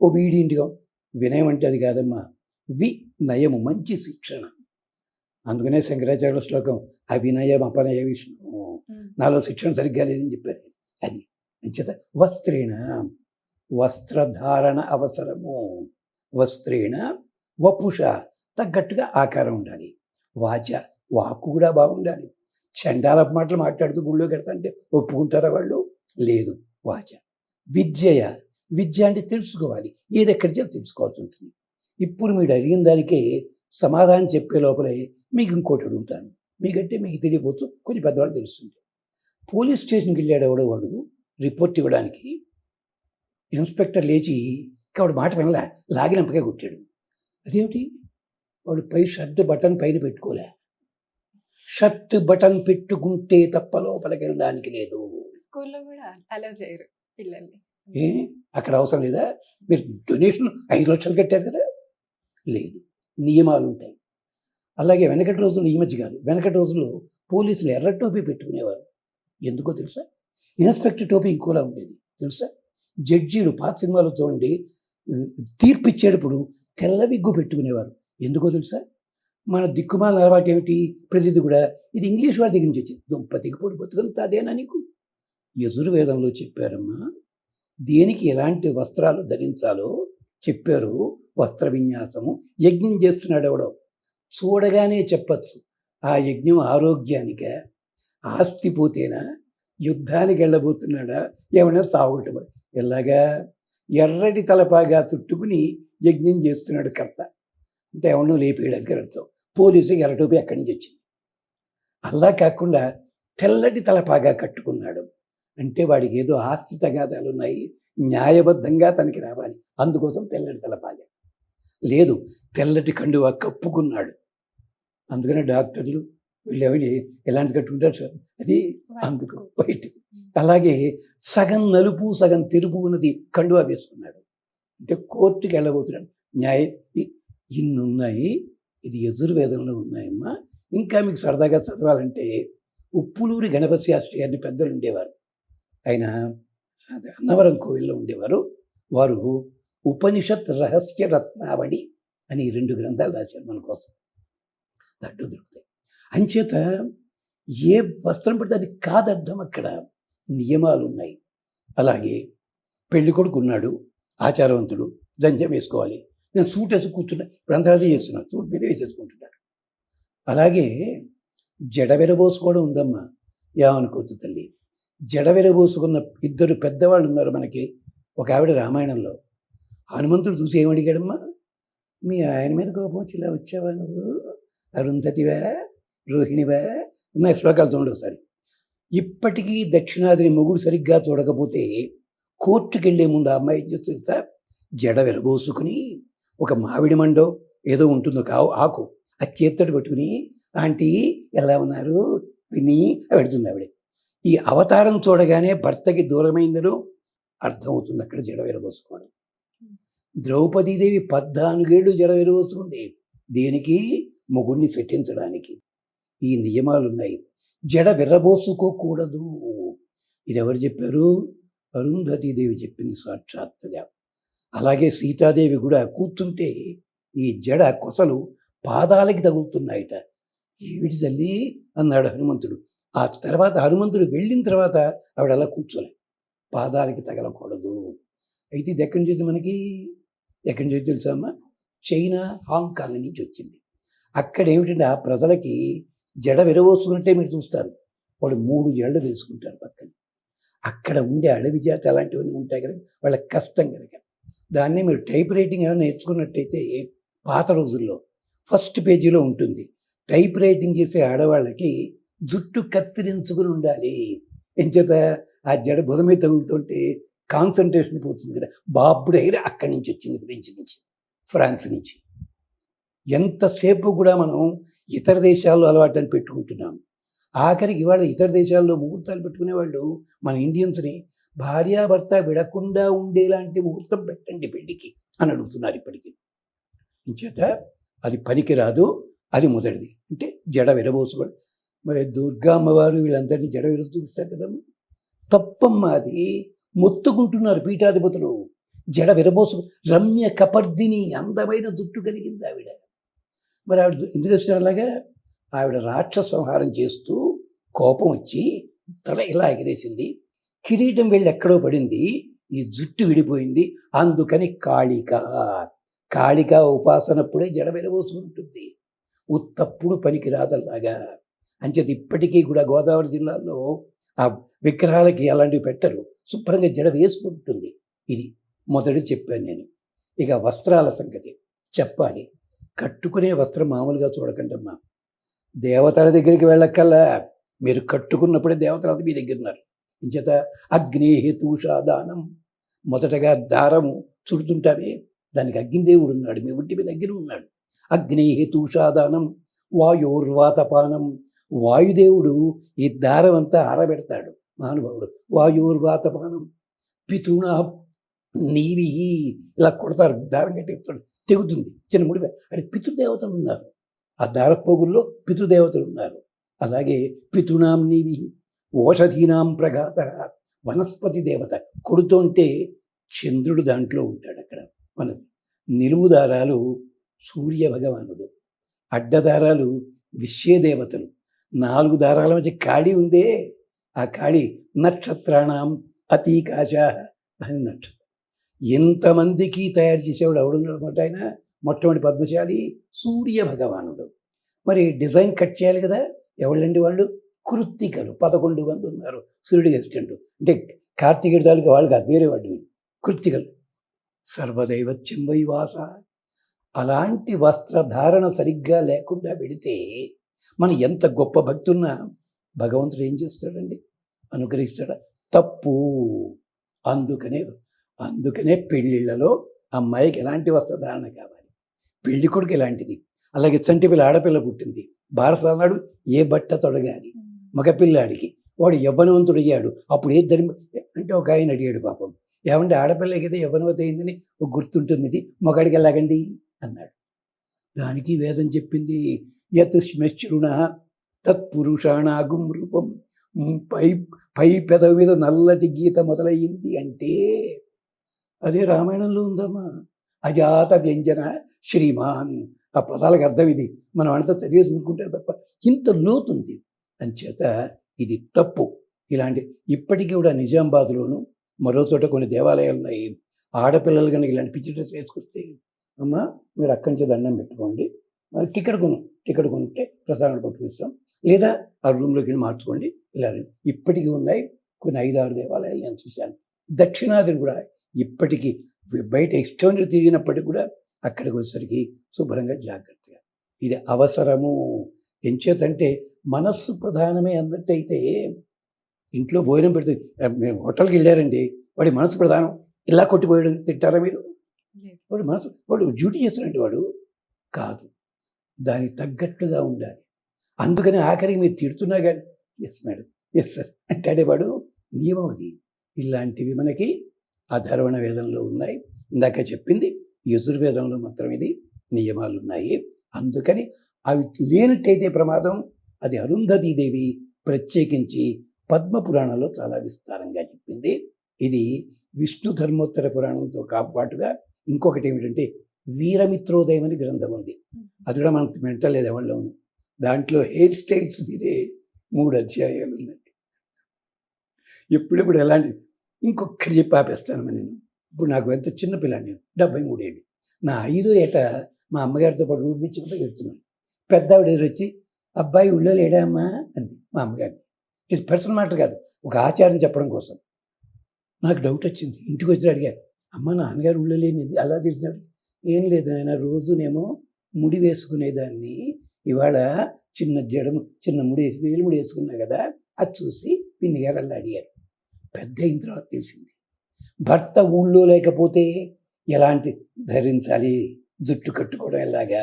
Speaker 2: ఒబీడియంట్గా. వినయం అంటే అది కాదమ్మా, వినయము, మంచి శిక్షణ. అందుకనే శంకరాచార్యుల శ్లోకం అవినయం అపనయ విష్ణు, నాలో శిక్షణ సరిగ్గా లేదని చెప్పారు. అది అంచేత వస్త్రేణ, వస్త్రధారణ అవసరము. వస్త్రేణ వపుష, తగ్గట్టుగా ఆకారం ఉండాలి. వాచ, వాక్కు కూడా బాగుండాలి. చండాల మాటలు మాట్లాడుతూ గుళ్ళో కడతా అంటే ఒప్పుకుంటారా వాళ్ళు? లేదు. వాచ విద్యయ, విద్య అంటే తెలుసుకోవాలి, ఏది ఎక్కడి చేయాలో తెలుసుకోవాల్సి ఉంటుంది. ఇప్పుడు మీరు అడిగిన దానికే సమాధానం చెప్పే లోపలే మీకు ఇంకోటి అడుగుతాను. మీకంటే మీకు తెలియవచ్చు, కొన్ని పెద్దవాళ్ళు తెలుస్తుంది. పోలీస్ స్టేషన్కి వెళ్ళాడు ఎవడో వాడు రిపోర్ట్ ఇవ్వడానికి. ఇన్స్పెక్టర్ లేచి వాడు మాట వినలే, లాగినంపగా కొట్టాడు. అదేమిటి? వాడు పై షర్ట్ బటన్ పైన పెట్టుకోలే. షర్ట్ బటన్ పెట్టుకుంటే తప్ప లోపలికి వెళ్ళడానికి లేదు.
Speaker 1: స్కూల్లో కూడా అలౌ చేయరు పిల్లల్ని.
Speaker 2: ఏ అక్కడ అవసరం లేదా? మీరు డొనేషన్ 5 లక్షలు కట్టారు కదా, లేదు, నియమాలు ఉంటాయి. అలాగే వెనకటి రోజుల్లో, ఈ మధ్య కాదు, వెనకటి రోజుల్లో పోలీసులు ఎర్ర టోపీ పెట్టుకునేవారు. ఎందుకో తెలుసా? ఇన్స్పెక్టర్ టోపీ ఇంకోలా ఉండేది తెలుసా? జడ్జీలు పాత సినిమాలో చూడండి, తీర్పు ఇచ్చేటప్పుడు తెల్ల విగ్గు పెట్టుకునేవారు. ఎందుకో తెలుసా? మన దిక్కుమాల అలవాటు ఏమిటి? ప్రతిది కూడా ఇది ఇంగ్లీష్ వాడి దగ్గర నుంచి వచ్చింది. దుంప దిగుపోటు బతుకంతా అదేనా నీకు? యజుర్వేదంలో చెప్పారమ్మా, దేనికి ఎలాంటి వస్త్రాలు ధరించాలో చెప్పారు. వస్త్ర విన్యాసము. యజ్ఞం చేస్తున్నాడు ఎవడో, చూడగానే చెప్పచ్చు ఆ యజ్ఞం ఆరోగ్యానిక, ఆస్తి పోతేనా, యుద్ధానికి వెళ్ళబోతున్నాడా, ఏమైనా చావగొట్టబో. ఎలాగా? ఎర్రటి తలపాగా చుట్టుకుని యజ్ఞం చేస్తున్నాడు కర్త అంటే ఎవరినో లేపేయడానికి అర్థం. పోలీసులకు ఎర్రటోపి ఎక్కడి నుంచి వచ్చింది? అలా కాకుండా తెల్లటి తలపాగా కట్టుకున్నాడు అంటే వాడికి ఏదో ఆస్తి తగాదాలు ఉన్నాయి, న్యాయబద్ధంగా తనకి రావాలి, అందుకోసం తెల్లటి తలపాగా. లేదు, తెల్లటి కండువా కప్పుకున్నాడు. అందుకనే డాక్టర్లు వీళ్ళు ఎవరి ఎలాంటి కట్టుకుంటారు సార్, అది అందుకు వైట్. అలాగే సగం నలుపు సగం తెలుపు ఉన్నది కండువా వేసుకున్నాడు అంటే కోర్టుకి వెళ్ళబోతున్నాడు. ఇన్ని ఉన్నాయి. ఇది యజుర్వేదంలో ఉన్నాయమ్మా. ఇంకా మీకు సరదాగా చదవాలంటే ఉప్పులూరి గణపతి శాస్త్రి గారిని పెద్దలు ఉండేవారు. ఆయన అన్నవరం కోవిల్లో ఉండేవారు. వారు ఉపనిషత్ రహస్య రత్నావళి అని 2 గ్రంథాలు రాశారు మన కోసం. దట్టు దొరుకుతాయి. అంచేత ఏ వస్త్రం పడితే అది కాదర్థం, అక్కడ నియమాలు ఉన్నాయి. అలాగే పెళ్లి కొడుకు ఉన్నాడు, ఆచారవంతుడు, జంజం వేసుకోవాలి. నేను సూట్ వేసి కూర్చున్నా, ఇప్పుడు అంతా అదే చేస్తున్నాను, సూట్ మీద వేసేసుకుంటున్నాడు. అలాగే జడ విరబోసుకోవడం ఉందమ్మా. ఏమనుకోవద్దు తల్లి, జడ విరబోసుకున్న 2 పెద్దవాళ్ళు ఉన్నారు మనకి. ఒక ఆవిడ రామాయణంలో హనుమంతుడు చూసి ఏమడిగాడమ్మా, మీ ఆయన మీద కోపం వచ్చి ఇలా వచ్చావా నువ్వు, అరుంధతివా, రోహిణివా, ఉన్నాయి శ్లోకాలతో ఉండవు ఒకసారి. ఇప్పటికీ దక్షిణాదిని మొగుడు సరిగ్గా చూడకపోతే కోర్టుకు వెళ్ళే ముందు ఆ అమ్మాయి ఏం చేస్తుందా, జడ విరబోసుకుని ఒక మామిడి మండో ఏదో ఉంటుంది ఒక ఆకు, ఆ చేత్తోటి పెట్టుకుని ఆంటీ ఎలా ఉన్నారు విని పెడుతుంది ఆవిడ. ఈ అవతారం చూడగానే భర్తకి దూరమైందనో అర్థమవుతుంది అక్కడ జడ విరబోసుకోవడం. ద్రౌపదీదేవి 14 ఏళ్ళు జడ విరబోసుకుంది. దేనికి? మొగుడిని శట్టించడానికి. ఈ నియమాలు ఉన్నాయి. జడ విరబోసుకోకూడదు. ఇది ఎవరు చెప్పారు? అరుంధతీదేవి చెప్పింది సాక్షాత్తుగా. అలాగే సీతాదేవి కూడా కూర్చుంటే ఈ జడ కొసలు పాదాలకి తగులుతున్నాయట. ఏమిటి తల్లి అన్నాడు హనుమంతుడు. ఆ తర్వాత హనుమంతుడు వెళ్ళిన తర్వాత ఆవిడ అలా కూర్చోలే, పాదాలకి తగలకూడదు. అయితే ఇది ఎక్కడి నుంచి వచ్చింది మనకి? ఎక్కడి నుంచి తెలుసా అమ్మా? చైనా, హాంకాంగ్ నుంచి వచ్చింది. అక్కడ ఏమిటంటే ఆ ప్రజలకి జడ విరబోసుకుంటే మీరు చూస్తారు, వాళ్ళు 3 జడలు వేసుకుంటారు పక్కన. అక్కడ ఉండే అడవి జాతి అలాంటివన్నీ ఉంటాయి కనుక వాళ్ళకి కష్టం కనుక. దాన్ని మీరు టైప్ రైటింగ్ ఏమైనా నేర్చుకున్నట్టయితే పాత రోజుల్లో ఫస్ట్ పేజీలో ఉంటుంది, టైప్ రైటింగ్ చేసే ఆడవాళ్ళకి జుట్టు కత్తిరించుకుని ఉండాలి. ఎంచేత ఆ జడ బుధమే తగులుతుంటే కాన్సన్ట్రేషన్ పోతుంది కదా. బాబు దగ్గర అక్కడి నుంచి వచ్చింది, ఫ్రెంచ్ నుంచి, ఫ్రాన్స్ నుంచి. ఎంతసేపు కూడా మనం ఇతర దేశాల్లో అలవాటని పెట్టుకుంటున్నాం. ఆఖరికి ఇవాళ ఇతర దేశాల్లో ముహూర్తాలు పెట్టుకునేవాళ్ళు మన ఇండియన్స్ని భార్యాభర్త విడకుండా ఉండేలాంటి ముహూర్తం పెట్టండి పెళ్లికి అని అడుగుతున్నారు ఇప్పటికీ. ఇంచేత అది పనికిరాదు. అది మొదటిది. అంటే జడ విరబోసుకోవడం. మరి దుర్గా అమ్మవారు వీళ్ళందరినీ జడ విరబోసు చూపిస్తారు కదమ్మా, తప్పమ్మ. అది మొత్తుకుంటున్నారు పీఠాధిపతులు. జడ విరబోసు రమ్య కపర్దిని, అందమైన జుట్టు కలిగింది ఆవిడ. మరి ఆవిడ ఎందుకు వస్తారు అలాగా? ఆవిడ రాక్షస సంహారం చేస్తూ కోపం వచ్చి తల ఇలా ఎగిరేసింది, కిరీటం వెళ్ళి ఎక్కడో పడింది, ఈ జుట్టు విడిపోయింది. అందుకని కాళికా ఉపాసనప్పుడే జడ విరబోసుకుంటుంది, ఉత్తప్పుడు పనికి రాదల్లాగా. అంచేది ఇప్పటికీ కూడా గోదావరి జిల్లాలో ఆ విగ్రహాలకి అలాంటివి పెట్టరు, శుభ్రంగా జడ వేసుకుంటుంది. ఇది మొదటి చెప్పాను నేను. ఇక వస్త్రాల సంగతి చెప్పాలి. కట్టుకునే వస్త్రం మామూలుగా చూడకండమ్మా. దేవతల దగ్గరికి వెళ్ళక్కల్లా, మీరు కట్టుకున్నప్పుడే దేవతలు మీ దగ్గర ఉన్నారు. ఇంచేత అగ్నేహేతూషాదానం, మొదటగా దారము చుడుతుంటావే దానికి అగ్నిదేవుడు ఉన్నాడు, మీ ఒంటి మీద దగ్గర ఉన్నాడు. అగ్నేహేతూషాదానం వాయోర్వాతపానం, వాయుదేవుడు ఈ దారం అంతా ఆరబెడతాడు. మహానుభావుడు. వాయుర్వాతపానం పితృణ నీవి, ఇలా కొడతారు, దారం కట్టి తెగుతుంది చిన్న ముడిగా. అది పితృదేవతలు ఉన్నారు, ఆ దారపోగుల్లో పితృదేవతలు ఉన్నారు. అలాగే పితృణాం నీవి ఓషధీనాం ప్రఘాత, వనస్పతి దేవత కొడుతుంటే చంద్రుడు దాంట్లో ఉంటాడు. అక్కడ మనది నిలువు దారాలు సూర్య భగవానుడు, అడ్డదారాలు విశ్వేదేవతలు, 4 దారాల మధ్య ఖాళీ ఉందే, ఆ ఖాళీ నక్షత్రాణం అతీకాశ అని నక్షత్రం. ఎంతమందికి తయారు చేసేవాడు ఎవడున్నమాట ఆయన, మొట్టమొదటి పద్మశాలి సూర్య భగవానుడు. మరి డిజైన్ కట్ చేయాలి కదా, ఎవళ్ళండి వాళ్ళు? కృత్తికలు 11 మంది ఉన్నారు సూర్యుడికి అసిస్టెంట్. అంటే కార్తీకుడి తాలూకా వాళ్ళు కాదు, వేరే వాళ్ళు వీళ్ళు కృత్తికలు. సర్వదైవత్యం వైవాస. అలాంటి వస్త్రధారణ సరిగ్గా లేకుండా వెడితే మనం ఎంత గొప్ప భక్తున్నా భగవంతుడు ఏం చేస్తాడండి, అనుగ్రహిస్తాడా? తప్పు. అందుకనే పెళ్ళిళ్ళలో అమ్మాయికి ఎలాంటి వస్త్రధారణ కావాలి, పెళ్లి కొడుకు ఎలాంటిది. అలాగే చంటి పిల్ల ఆడపిల్ల పుట్టింది, బారసాలనాడు ఏ బట్ట తొడగాలి. మగపిల్లాడికి వాడు యవ్వనవంతుడు అయ్యాడు, అప్పుడు ఏ ధర్మ అంటే ఒక ఆయన అడిగాడు పాపం, ఏమంటే ఆడపిల్లకి అయితే యవ్వనవతి అయిందని ఒక గుర్తుంటుంది, ఇది మగాడికి ఎలాగండి అన్నాడు. దానికి వేదం చెప్పింది, యత్ శ్మశ్రుణ తత్పురుషాణాగుం రూపం. పై పెదవి మీద నల్లటి గీత మొదలయ్యింది అంటే అదే రామాయణంలో ఉందమ్మా. అజాత వ్యంజన శ్రీమాన్, ఆ పదాలకు అర్థం ఇది. మనం అంతా చదివే చూసుకుంటే తప్ప ఇంత లోతుంది. అంచేత ఇది తప్పు. ఇలాంటి ఇప్పటికీ కూడా నిజామాబాద్లోను మరో చోట కొన్ని దేవాలయాలు ఉన్నాయి. ఆడపిల్లలు కనుక ఇలాంటి పిచ్చి డ్రెస్ వేసుకొస్తే, అమ్మ మీరు అక్కడి నుంచి దండం పెట్టుకోండి, టికెట్ కొనుంటే ప్రసాదం పట్టుకొస్తాం, లేదా ఆ రూమ్లోకి వెళ్ళి మార్చుకోండి. ఇలా ఇప్పటికీ ఉన్నాయి కొన్ని 5-6 దేవాలయాలు నేను చూశాను. దక్షిణాదిని కూడా ఇప్పటికీ బయట ఎక్స్టర్నల్ తిరిగినప్పటికీ కూడా అక్కడికి వచ్చేసరికి శుభ్రంగా జాగ్రత్తగా. ఇది అవసరము. ఎంచేతంటే మనస్సు ప్రధానమే అన్నట్టయితే ఇంట్లో భోజనం పెడితే, మేము హోటల్కి వెళ్ళారండి, వాడి మనసు ప్రధానం, ఇలా కొట్టిపోయడం తింటారా మీరు? వాడు డ్యూటీ చేస్తాడండి, వాడు కాదు, దానికి తగ్గట్టుగా ఉండాలి. అందుకని ఆఖరికి మీరు తిడుతున్నా కానీ ఎస్ మేడం, ఎస్ సార్ అంటాడే వాడు. నియమం అది. ఇలాంటివి మనకి అధర్వణ వేదంలో ఉన్నాయి. ఇందాక చెప్పింది యజుర్వేదంలో మాత్రం ఇది నియమాలు ఉన్నాయి. అందుకని అవి లేనట్టయితే ప్రమాదం. అది అరుంధతీదేవి ప్రత్యేకించి పద్మ పురాణంలో చాలా విస్తారంగా చెప్పింది. ఇది విష్ణు ధర్మోత్తర పురాణంతో పాటుగా ఇంకొకటి ఏమిటంటే వీరమిత్రోదయం అని గ్రంథం ఉంది. అది కూడా మనకు మెంటలేదు ఎవరిలోనూ. దాంట్లో హెయిర్ స్టైల్స్ మీదే 3 అధ్యాయాలు ఉన్నాయి. ఎప్పుడెప్పుడు ఎలాంటి ఇంకొకటి చెప్పి ఆపేస్తాను నేను. ఇప్పుడు నాకు ఎంత చిన్నపిల్లాన్ని, నేను 73 ఏళ్ళు. నా 5వ ఏట మా అమ్మగారితో పాటు రూట్ నుంచి కూడా వెళ్తున్నాను. పెద్ద ఆవిడ ఎదురొచ్చి, అబ్బాయి ఊళ్ళో లేడా అమ్మా అంది మా అమ్మగారిని. ఇది పర్సనల్ మ్యాటర్ కాదు, ఒక ఆచారం చెప్పడం కోసం. నాకు డౌట్ వచ్చింది. ఇంటికి వచ్చి అడిగారు, అమ్మ నాన్నగారు ఊళ్ళో లేనిది అలా తెలిసాడు. ఏం లేదు నాయన, రోజునేమో ముడి వేసుకునేదాన్ని, ఇవాళ చిన్న ముడి వేలుముడి వేసుకున్నా కదా, అది చూసి పిన్ని గారు అలా అడిగారు. పెద్ద అయిన తర్వాత తెలిసింది, భర్త ఊళ్ళో లేకపోతే ఎలాంటి ధరించాలి, జుట్టు కట్టుకోవడం ఎలాగా,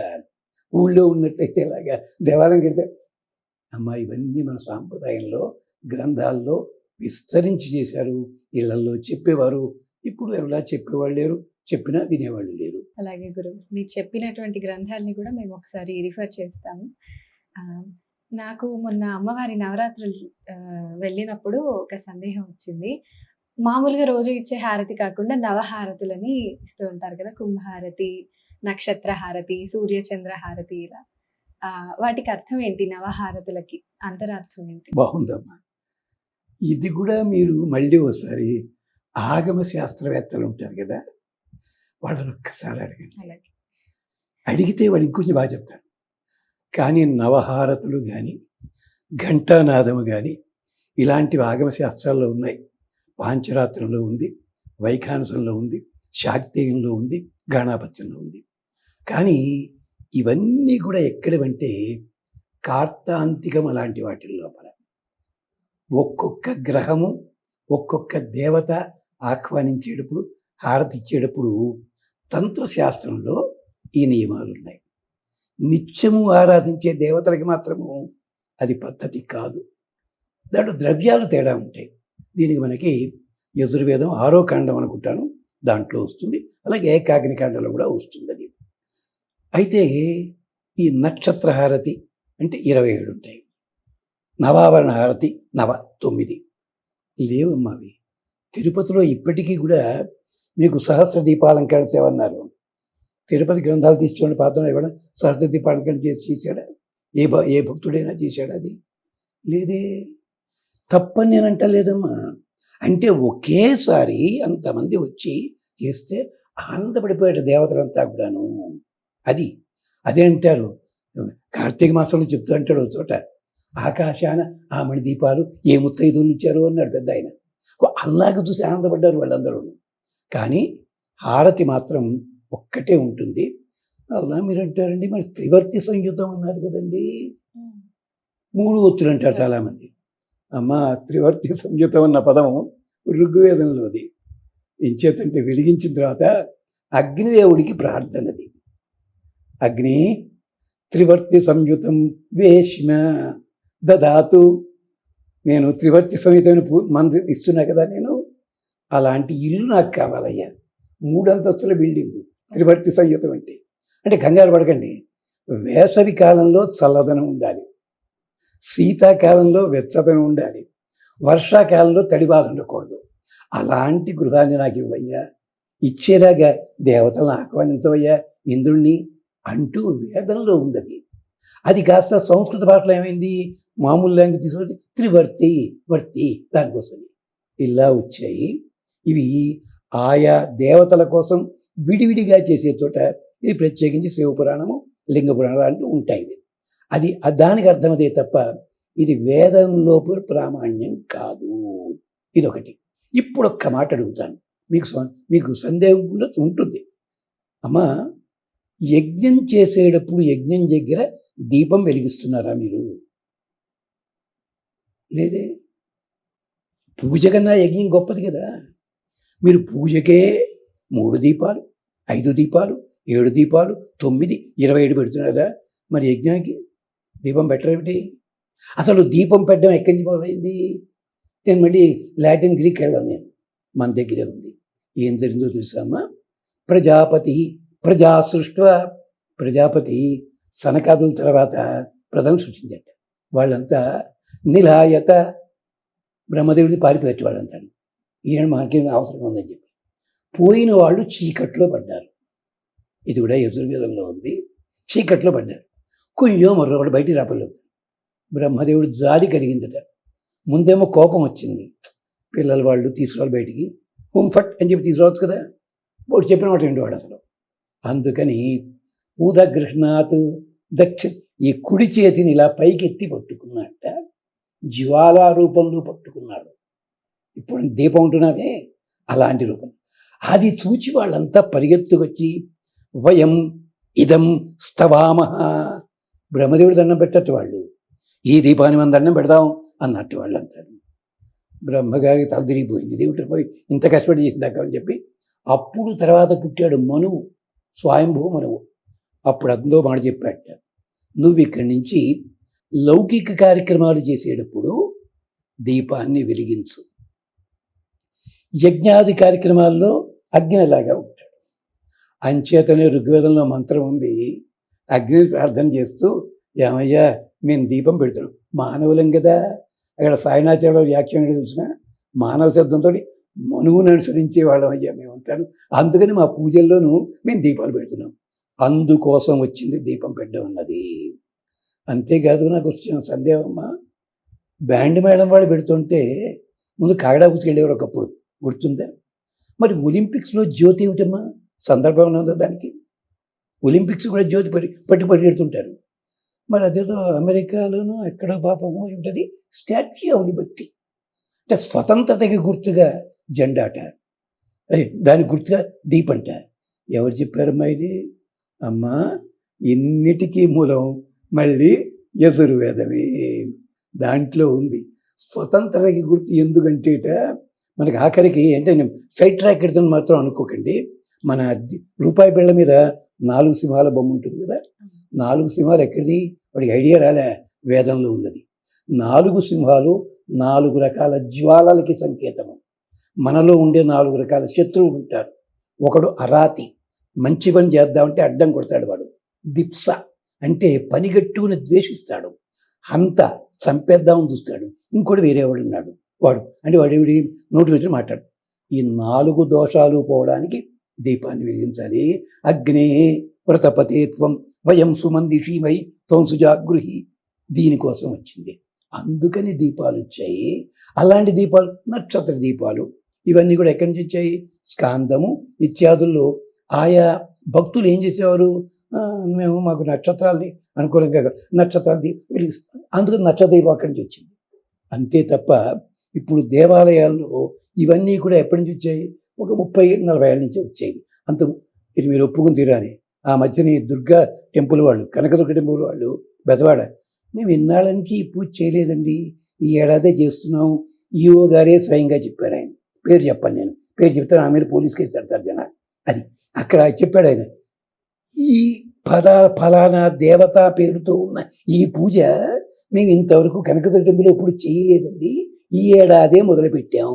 Speaker 2: ఊళ్ళో ఉన్నట్టయితే ఎలాగా, దేవాలయం కడితే. అమ్మ ఇవన్నీ మన సాంప్రదాయంలో గ్రంథాల్లో విస్తరించి చేశారు. ఇళ్లలో చెప్పేవారు. ఇప్పుడు ఎవరా చెప్పేవాళ్ళు లేరు, చెప్పినా వినేవాళ్ళు లేరు.
Speaker 1: అలాగే గురువు, మీరు చెప్పినటువంటి గ్రంథాలని కూడా మేము ఒకసారి రిఫర్ చేస్తాము. నాకు మొన్న అమ్మవారి నవరాత్రులు వెళ్ళినప్పుడు ఒక సందేహం వచ్చింది. మామూలుగా రోజు ఇచ్చే హారతి కాకుండా నవహారతులని ఇస్తూ ఉంటారు కదా, కుంభహారతి, నక్షత్ర హారతి, సూర్యచంద్ర హారతి, ఇలా వాటికి అర్థం ఏంటి? నవహారతులకి అంతరార్థం ఏంటి?
Speaker 2: బాగుందమ్మా. ఇది కూడా మీరు మళ్ళీ ఒకసారి ఆగమ శాస్త్రవేత్తలు ఉంటారు కదా, వాళ్ళని ఒక్కసారి అడగండి. అడిగితే వాళ్ళు ఇంకొంచెం బాగా చెప్తారు. కానీ నవహారతులు కానీ ఘంటానాదము కానీ ఇలాంటివి ఆగమ శాస్త్రాల్లో ఉన్నాయి. పాంచరాత్రంలో ఉంది, వైఖానసంలో ఉంది, శాక్తేయంలో ఉంది, గాణాపత్యంలో ఉంది. కానీ ఇవన్నీ కూడా ఎక్కడవంటే కార్తాంతికం అలాంటి వాటి లోపల. ఒక్కొక్క గ్రహము ఒక్కొక్క దేవత ఆహ్వానించేటప్పుడు, హారతి ఇచ్చేటప్పుడు తంత్రశాస్త్రంలో ఈ నియమాలు ఉన్నాయి. నిత్యము ఆరాధించే దేవతలకి మాత్రము అది పద్ధతి కాదు. దాంట్లో ద్రవ్యాలు తేడా ఉంటాయి. దీనికి మనకి యజుర్వేదం 6వ కాండం అనుకుంటాను, దాంట్లో వస్తుంది. అలాగే ఏకాగ్నికాండలో కూడా వస్తుంది అది. అయితే ఈ నక్షత్ర హారతి అంటే 27 ఉంటాయి. నవావరణ హారతి 9 లేవమ్మా అవి. తిరుపతిలో ఇప్పటికీ కూడా మీకు సహస్ర దీపాలంకరణ సేవ అన్నారు. తిరుపతి గ్రంథాలు తీసుకోండి, పాత్ర ఇవ్వడం సహస్ర దీపాలంకరణ చేశాడా? ఏ భక్తుడైనా చేశాడా? అది లేదే. తప్పని నేను అంటలేదమ్మా. అంటే ఒకేసారి అంతమంది వచ్చి చేస్తే ఆనందపడిపోయాడు దేవతలంతా కూడాను. అదే అంటారు, కార్తీక మాసంలో చెప్తూ అంటాడు ఒక చోట, ఆకాశాన ఆ మణి దీపాలు ఏ ముత్తైదులు ఇచ్చారు అన్నాడు పెద్ద ఆయన. అలాగే చూసి ఆనందపడ్డారు వాళ్ళందరూ. కానీ హారతి మాత్రం ఒక్కటే ఉంటుంది. అలా మీరు అంటారండి, మరి త్రివర్తి సంయుతం అన్నారు కదండి, 3 ఒత్తులు అంటారు చాలామంది. అమ్మ, త్రివర్తి సంయుతం అన్న పదము ఋగ్వేదంలోది. ఎంచేతంటే వెలిగించిన తర్వాత అగ్నిదేవుడికి ప్రార్థనది. అగ్ని త్రివర్తి సంయుతం వేష్మ దదాతు. నేను త్రివర్తి సంయుతమైన మంది ఇస్తున్నా కదా, నేను అలాంటి ఇల్లు నాకు కావాలయ్యా. 3 అంతస్తుల బిల్డింగ్ త్రివర్తి సంయుతం అంటే కంగారు పడకండి. వేసవి కాలంలో చల్లదనం ఉండాలి, శీతాకాలంలో వెచ్చదనం ఉండాలి, వర్షాకాలంలో తడిబాధ ఉండకూడదు. అలాంటి గృహాన్ని నాకు ఇవ్వయ్యా, ఇచ్చేలాగా దేవతలను ఆహ్వానించవయ్యా ఇంద్రుణ్ణి అంటూ వేదంలో ఉంది. అది కాస్త సంస్కృత భాషలో ఏమైంది, మామూలు లాంగ్వేజ్ తీసుకొని వర్తి దానికోసం ఇలా వచ్చాయి. ఇవి ఆయా దేవతల కోసం విడివిడిగా చేసే చోట ఇది ప్రత్యేకించి శివపురాణము, లింగ పురాణాలు అంటూ ఉంటాయి. అది దానికి అర్థమదే తప్ప ఇది వేదంలోపు ప్రామాణ్యం కాదు. ఇదొకటి. ఇప్పుడు ఒక్క మాట అడుగుతాను, మీకు సందేహం కూడా ఉంటుంది. అమ్మా, యజ్ఞం చేసేటప్పుడు యజ్ఞం దగ్గర దీపం వెలిగిస్తున్నారా మీరు? లేదే. పూజ కన్నా యజ్ఞం గొప్పది కదా. మీరు పూజకే 3 దీపాలు, 5 దీపాలు, 7 దీపాలు, 9, 27 పెడుతున్నారా? మరి యజ్ఞానికి దీపం పెట్టరేమిటి? అసలు దీపం పెట్టడం ఎక్కడి నుంచి మొదలైంది? నేను మళ్ళీ లాటిన్ గ్రీక్ వెళ్ళాను. నేను మన దగ్గరే ఉంది. ఏం జరిగిందో తెలుసామా? ప్రజాపతి సనకాదుల తర్వాత ప్రజలను సృష్టించాట. వాళ్ళంతా నిలాయత బ్రహ్మదేవుడిని పారిపోయేట వాళ్ళంతా. ఈయన మనకేం అవసరం ఉందని చెప్పి పోయిన వాళ్ళు చీకట్లో పడ్డారు. ఇది కూడా యజుర్వేదంలో ఉంది. చీకట్లో పడ్డారు. కొయ్యో మరొకటి బయటికి రాపలేదు. బ్రహ్మదేవుడు జాలి కలిగిందట. ముందేమో కోపం వచ్చింది, పిల్లలు వాళ్ళు తీసుకురావాలి బయటికి, హోంఫట్ అని చెప్పి తీసుకురావచ్చు కదా. వాడు చెప్పిన మాట ఏంటి అసలు. అందుకని ఊదగృహ్ణాత్ ఈ కుడి చేతిని ఇలా పైకెత్తి పట్టుకున్నట్ట, జ్వాలా రూపంలో పట్టుకున్నాడు. ఇప్పుడు దీపం ఉంటున్నావే అలాంటి రూపం. అది చూచి వాళ్ళంతా పరిగెత్తుకొచ్చి వయం ఇదం స్తవామహ, బ్రహ్మదేవుడు దండం పెట్టట్టు వాళ్ళు, ఈ దీపాన్ని మనం దండం పెడదాం అన్నట్టు వాళ్ళంతా. బ్రహ్మగారికి తల తిరిగిపోయింది, దేవుడు పోయి ఇంత కష్టపడి చేసిందాక అని చెప్పి. అప్పుడు తర్వాత పుట్టాడు మనువు, స్వయంభూ మనువు. అప్పుడు అందులో మాట చెప్పాట, నువ్వు ఇక్కడి నుంచి లౌకిక కార్యక్రమాలు చేసేటప్పుడు దీపాన్ని వెలిగించు, యజ్ఞాది కార్యక్రమాల్లో అగ్నిలాగా ఉంటాడు. అంచేతనే ఋగ్వేదంలో మంత్రం ఉంది, అగ్ని ప్రార్థన చేస్తూ ఏమయ్యా మేము దీపం పెడుతున్నాం, మానవులం కదా. అక్కడ సాయనాచార్య వ్యాఖ్యానం తెలిసిన మానవ శబ్దంతో మనువును అనుసరించే వాళ్ళం అయ్యా మేమంతాను. అందుకని మా పూజల్లోనూ మేము దీపాలు పెడుతున్నాం. అందుకోసం వచ్చింది దీపం పెట్టడం అన్నది. అంతేకాదు, నాకు వచ్చిన సందేహం అమ్మా, బ్యాండ్ మేడం వాళ్ళు పెడుతుంటే ముందు కాగడా పుచ్చుకెళ్ళేవారు ఒకప్పుడు, గుర్తుందా? మరి ఒలింపిక్స్లో జ్యోతి ఏమిటమ్మా? సందర్భం ఉన్నదా దానికి? ఒలింపిక్స్ కూడా జ్యోతి పట్టి పెడుతుంటారు. మరి అదేదో అమెరికాలోనూ ఎక్కడో పాపమో ఏమిటది, స్టాచ్యూ ఆఫ్ లిబర్టీ, అంటే స్వతంత్రతకి గుర్తుగా జెండాట, దానికి గుర్తుగా దీపంట. ఎవరు చెప్పారమ్మా ఇది? అమ్మా, ఎన్నిటికీ మూలం మళ్ళీ యజుర్వేదమే. దాంట్లో ఉంది స్వతంత్రతకి గుర్తు. ఎందుకంటేట మనకి ఆఖరికి అంటే సైడ్ ట్రాక్ ఎడుతున్న మాత్రం అనుకోకండి, మన రూపాయి బిళ్ళ మీద 4 సింహాల బొమ్మ ఉంటుంది కదా. 4 సింహాలు ఎక్కడిది? వాడికి ఐడియా రాలే, వేదంలో ఉన్నది. 4 సింహాలు 4 రకాల జ్వాలలకి సంకేతము. మనలో ఉండే 4 రకాల శత్రువులు ఉంటారు. ఒకడు అరాతి, మంచి పని చేద్దామంటే అడ్డం కొడతాడు వాడు. దిప్స అంటే పనిగట్టుకుని ద్వేషిస్తాడు. హంత చంపేద్దామని చూస్తాడు. ఇంకోటి వేరేవాడు ఉన్నాడు, వాడు అంటే వాడేవిడి నోటి వచ్చి మాట్లాడు. ఈ 4 దోషాలు పోవడానికి దీపాన్ని వెలిగించాలి. అగ్నే వ్రతపతే త్వం వయం సుమందిషీమై త్వం సుజాగృహి, దీనికోసం వచ్చింది. అందుకని దీపాలు వచ్చాయి. అలాంటి దీపాలు నక్షత్ర దీపాలు, ఇవన్నీ కూడా ఎక్కడి నుంచి వచ్చాయి? స్కాందము ఇత్యాదుల్లో ఆయా భక్తులు ఏం చేసేవారు, మేము మాకు నక్షత్రాలని అనుకూలంగా నక్షత్రాలు వెలిగిస్తాం, అందుకని నక్షత్ర దీపం అక్కడి నుంచి వచ్చింది. అంతే తప్ప ఇప్పుడు దేవాలయాల్లో ఇవన్నీ కూడా ఎప్పటి నుంచి వచ్చాయి? ఒక 30-40 ఏళ్ళ నుంచి వచ్చాయి. అంత ఇది మీరు ఒప్పుకుని తీరాని. ఆ మధ్యని దుర్గా టెంపుల్ వాళ్ళు, కనకదుర్గ టెంపుల్ వాళ్ళు బెదవాడ, మేము ఇన్నాళ్ళ నుంచి ఈ పూజ చేయలేదండి, ఈ ఏడాదే చేస్తున్నాం. ఈఓ గారే స్వయంగా చెప్పారు. ఆయన పేరు చెప్పాను, నేను పేరు చెప్తాను, ఆమె మీద పోలీస్ కేసు పెడతారు జనాలు. అది అక్కడ చెప్పాడు ఆయన. ఈ ఫలానా దేవతా పేరుతో ఉన్న ఈ పూజ మేము ఇంతవరకు కనకదుర్గ టెంపుల్ ఎప్పుడు చేయలేదండి, ఈ ఏడాదే మొదలుపెట్టాం.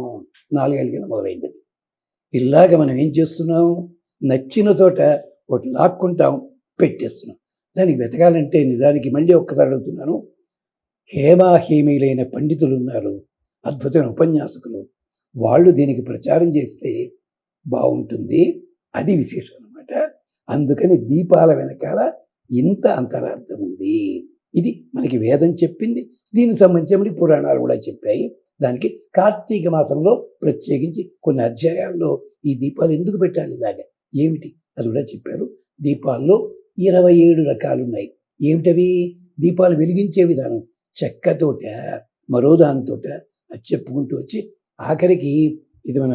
Speaker 2: 4 ఏళ్ళ కింద మొదలైంది. ఇలాగ మనం ఏం చేస్తున్నాం, నచ్చిన చోట ఒకటి లాక్కుంటాం, పెట్టేస్తున్నాం. దానికి వెతకాలంటే నిజానికి మళ్ళీ ఒక్కసారి అడుగుతున్నాను, హేమీలైన పండితులు ఉన్నారు, అద్భుతమైన ఉపన్యాసకులు, వాళ్ళు దీనికి ప్రచారం చేస్తే బాగుంటుంది. అది విశేషం అన్నమాట. అందుకని దీపాల వెనకాల ఇంత అంతరార్థం ఉంది. ఇది మనకి వేదం చెప్పింది. దీనికి సంబంధించి పురాణాలు కూడా చెప్పాయి. దానికి కార్తీక మాసంలో ప్రత్యేకించి కొన్ని అధ్యాయాల్లో ఈ దీపాలు ఎందుకు పెట్టాలి ఇలాగా ఏమిటి అది కూడా చెప్పారు. దీపాల్లో 27 రకాలు ఉన్నాయి. ఏమిటవి? దీపాలు వెలిగించే విధానం చెక్కతోట, మరో దానితోట అది చెప్పుకుంటూ వచ్చి ఆఖరికి ఇది మన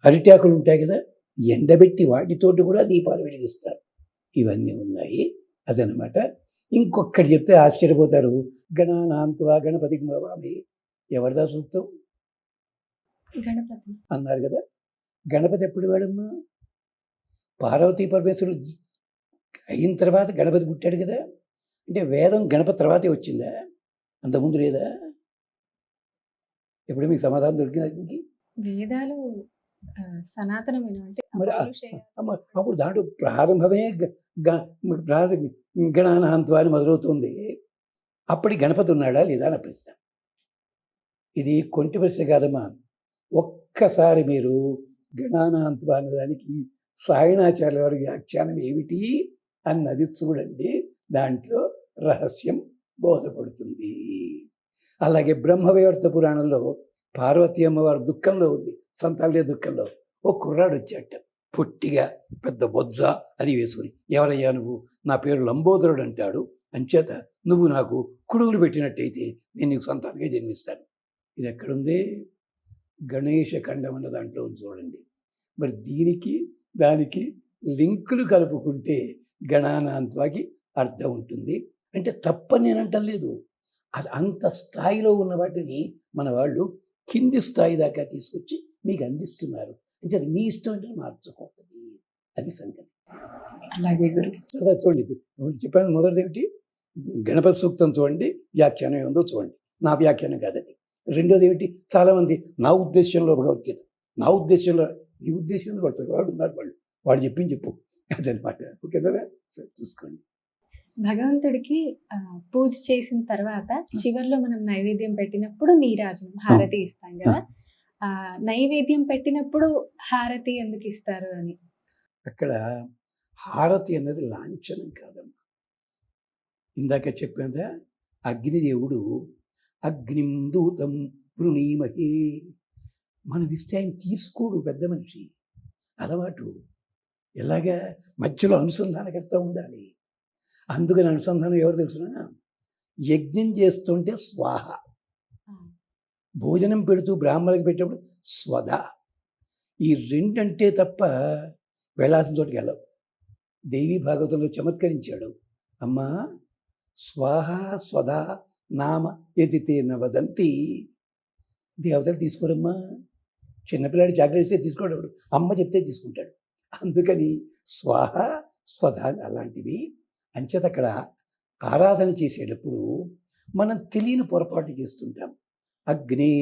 Speaker 2: అరిటాకులు ఉంటాయి కదా, ఎండబెట్టి వాటితోటి కూడా దీపాలు వెలిగిస్తారు. ఇవన్నీ ఉన్నాయి. అదనమాట. ఇంకొకటి చెప్తే ఆశ్చర్యపోతారు. గణానాంత్వా గణపతి భవామి, ఎవరిదా సూక్తం?
Speaker 1: గణపతి
Speaker 2: అన్నారు కదా. గణపతి ఎప్పుడు వాడమ్మా? పార్వతీ పరమేశ్వరుడు అయిన తర్వాత గణపతి పుట్టాడు కదా. అంటే వేదం గణపతి తర్వాతే వచ్చిందా? అంతకుముందు లేదా? ఎప్పుడు మీకు సమాధానం దొరికింది?
Speaker 1: వేదాలు సనాతనమైన అంటే
Speaker 2: మరి అప్పుడు దాంట్లో ప్రారంభమే గణానాంత్వా అని మొదలవుతుంది. అప్పటి గణపతి ఉన్నాడా లేదా అన్న ప్రశ్న. ఇది కొంటి ప్రశ్న కాదమ్మా. ఒక్కసారి మీరు గణానాంత్వా అనే దానికి సాయణాచార్య వారి వ్యాఖ్యానం ఏమిటి అన్నది చూడండి, దాంట్లో రహస్యం బోధపడుతుంది. అలాగే బ్రహ్మవైవర్త పురాణంలో పార్వతీ అమ్మవారు దుఃఖంలో ఉంది, సంతానలే దుఃఖంలో. ఓ కుర్రాడు వచ్చాట, పొట్టిగా పెద్ద బొజ్జ అది వేసుకుని, ఎవరయ్యా నువ్వు? నా పేరు లంబోదరుడు అంటాడు. అంచేత నువ్వు నాకు కుడుగులు పెట్టినట్టయితే నేను నీకు సంతానంగా జన్మిస్తాను. ఇది ఎక్కడుంది? గణేష ఖండం అన్న దాంట్లో ఉంది చూడండి. మరి దీనికి దానికి లింకులు కలుపుకుంటే గణానాంత్వాకి అర్థం ఉంటుంది. అంటే తప్పని నేను అంటం లేదు. అది అంత స్థాయిలో ఉన్న వాటిని మన వాళ్ళు కింది స్థాయి దాకా తీసుకొచ్చి మీకు అందిస్తున్నారు. అంటే అది మీ ఇష్టం అంటే మార్చుకోండి. అది సంగతి.
Speaker 1: అలాగే గురు.
Speaker 2: చూడండి, చెప్పాను మొదటిది ఏమిటి? గణపతి సూక్తం చూడండి, వ్యాఖ్యానం ఏముందో చూడండి. నా వ్యాఖ్యానం కాదది. రెండోది ఏమిటి? చాలామంది నా ఉద్దేశంలో భగవద్గీత, నా ఉద్దేశంలో, నీ ఉద్దేశంలో వాడు ఉన్నారు, వాడు చెప్పింది చెప్పు, అదనమాట. ఓకేనా? సరే చూసుకోండి.
Speaker 1: భగవంతుడికి పూజ చేసిన తర్వాత చివర్లో మనం నైవేద్యం పెట్టినప్పుడు నీరాజనం హారతి ఇస్తాం కదా. నైవేద్యం పెట్టినప్పుడు హారతి ఎందుకు ఇస్తారు అని?
Speaker 2: అక్కడ హారతి అన్నది లాంఛనం కాదమ్మా. ఇందాక చెప్పినదా, అగ్నిదేవుడు అగ్నిం దూతం వృణీమహే, మనం ఇస్తే ఆయన తీసుకోడు, పెద్ద మనిషి అలవాటు. ఎలాగా? మధ్యలో అనుసంధానకర్త ఉండాలి. అందుకని అనుసంధానం ఎవరు తెలుసునా? యజ్ఞం చేస్తుంటే స్వాహ, భోజనం పెడుతూ బ్రాహ్మణులకు పెట్టేప్పుడు స్వధ. ఈ రెండంటే తప్ప వెళ్ళాల్సిన చోటుకి వెళ్ళవు. దేవీ భాగవతంలో చమత్కరించాడు. అమ్మా స్వాహ స్వధ నామ ఎదితే నవదంతి. దేవతలు తీసుకోరమ్మా. చిన్నపిల్లాడి జాగ్రత్త ఇస్తే తీసుకోడు, అమ్మ చెప్తే తీసుకుంటాడు. అందుకని స్వాహ స్వధ అలాంటివి. అంచేత అక్కడ ఆరాధన చేసేటప్పుడు మనం తెలియని పొరపాటు చేస్తుంటాం. అగ్నే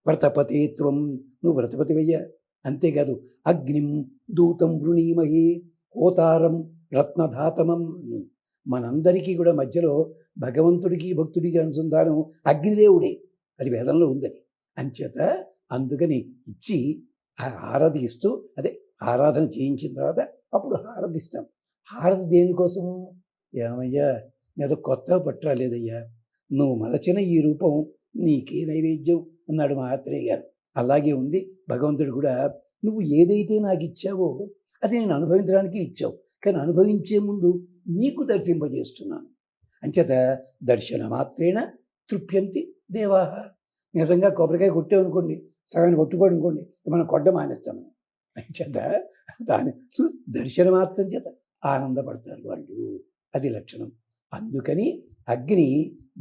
Speaker 2: వ్రతపతే త్వం, నువ్వు వ్రతపతివయ్యా. అంతేకాదు అగ్నిం దూతం వృణీమహే హోతారం రత్నధాతమం. మనందరికీ కూడా మధ్యలో భగవంతుడికి భక్తుడికి అనుసంధానం అగ్నిదేవుడే, అది వేదంలో ఉందని. అంచేత అందుకని ఇచ్చి హారతి ఇస్తూ, అదే ఆరాధన చేయించిన తర్వాత అప్పుడు హారతి ఇస్తాం. హారతి దేనికోసము? ఏమయ్యా నేను కొత్తగా పట్టరాలేదయ్యా, నువ్వు మలచిన ఈ రూపం నీకే నైవేద్యం అన్నాడు మా ఆత్రేయ గారు. అలాగే ఉంది భగవంతుడు కూడా. నువ్వు ఏదైతే నాకు ఇచ్చావో అది నేను అనుభవించడానికి ఇచ్చావు, కానీ అనుభవించే ముందు నీకు దర్శింపజేస్తున్నాను. అంచేత దర్శన మాత్రేణ తృప్యంతి దేవాహ. నిజంగా కొబ్బరికాయ కొట్టామనుకోండి, సగాన్ని కొట్టుకోడు అనుకోండి, మనం కొడ్డ మానేస్తాము. అంచేత దాని దర్శన మాత్రం చేత ఆనందపడతారు వాళ్ళు, అది లక్షణం. అందుకని అగ్ని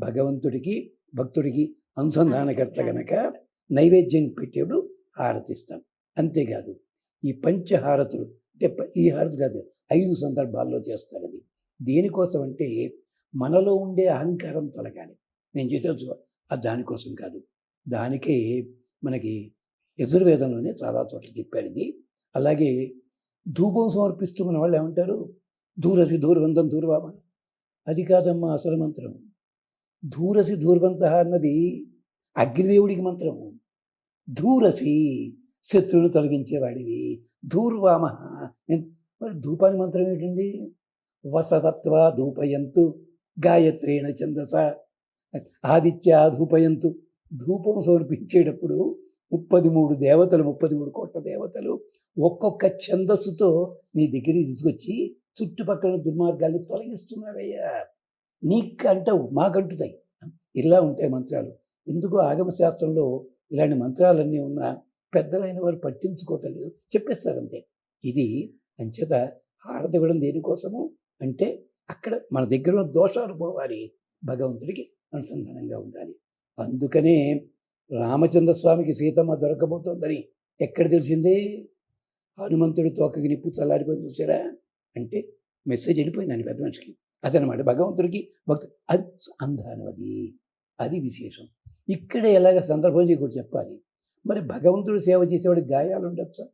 Speaker 2: భగవంతుడికి భక్తుడికి అనుసంధానకర్త గనక నైవేద్యం పెట్టేప్పుడు హారతిస్తాం. అంతేకాదు ఈ పంచహారతులు అంటే ఈ హారతి కాదు, 5 సందర్భాల్లో చేస్తారు. అది దేనికోసం అంటే మనలో ఉండే అహంకారం తొలగాలి. నేను చేసేది దానికోసం కాదు, దానికే మనకి యజుర్వేదంలోనే చాలా చోట్ల చెప్పారు ఇది. అలాగే ధూపం సమర్పిస్తూ మన వాళ్ళు ఏమంటారు, ధూరసి ధూర్వంతం ధూర్వామ. అది కాదమ్మా అసలు మంత్రం. ధూరసి ధూర్వంత అన్నది అగ్నిదేవుడికి మంత్రం. ధూరసి శత్రువును తొలగించేవాడివి, ధూర్వామ. మరి ధూపాని మంత్రం ఏంటండి? వసవత్వ ధూపయంతు గాయత్రేణ ఛందస ఆదిత్య ధూపయంతు. ధూపం సమర్పించేటప్పుడు 33 దేవతలు, 33 కోట్ల దేవతలు ఒక్కొక్క ఛందస్సుతో నీ దగ్గరికి తీసుకొచ్చి చుట్టుపక్కల దుర్మార్గాల్ని తొలగిస్తున్నారయ్యా. నీకు అంటావు, మాకంటుతాయి. ఇలా ఉంటాయి మంత్రాలు. ఎందుకు ఆగమ శాస్త్రంలో ఇలాంటి మంత్రాలన్నీ ఉన్నా పెద్దలైన వారు పట్టించుకోవటం లేదు, చెప్పేస్తారు అంతే. ఇది అంచేత హారతి ఇవ్వడం దేనికోసము అంటే అక్కడ మన దగ్గర ఉన్న దోషాలు పోవాలి, భగవంతుడికి అనుసంధానంగా ఉండాలి. అందుకనే రామచంద్ర స్వామికి సీతమ్మ దొరకబోతోందని ఎక్కడ తెలిసిందే? హనుమంతుడి తోకకి నిప్పు చల్లారిపోయింది చూసారా అంటే మెసేజ్ వెళ్ళిపోయింది అని పెద్ద మనిషికి. అదనమాట భగవంతుడికి భక్తు, అది అంధానం, అది విశేషం. ఇక్కడ ఎలాగ సందర్భం కూడా చెప్పాలి. మరి భగవంతుడు సేవ చేసేవాడికి గాయాలు ఉండొచ్చా?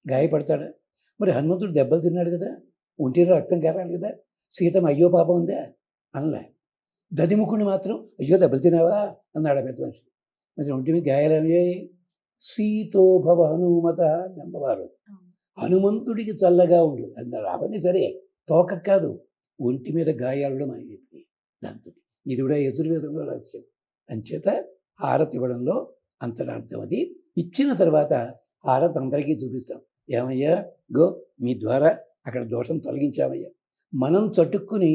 Speaker 2: గాయపడతాడా? మరి హనుమంతుడు దెబ్బలు తిన్నాడు కదా, ఒంటిలో రక్తం కారాలి కదా. సీతమ్మ అయ్యో పాపం ఉందా అనలే. దదిముఖుని మాత్రం అయ్యో దెబ్బలు తినావా అన్నాడు పెద్ద మనిషి. మరి ఒంటి మీద గాయాలు ఏమయ్యాయి? సీతోభవ హనుమత అమ్మవారు, హనుమంతుడికి చల్లగా ఉండు అన్నారు. అవన్నీ సరే, తోక కాదు, ఒంటి మీద గాయాలు అయిపోయి దాంతో. ఇది కూడా యజుర్వేదంలో రహస్యం. అంచేత హారతి ఇవ్వడంలో అంతరార్థం అది. ఇచ్చిన తర్వాత హారతి అందరికీ చూపిస్తాం. ఏమయ్యా గో, మీ ద్వారా అక్కడ దోషం తొలగించామయ్యా. మనం చటుక్కుని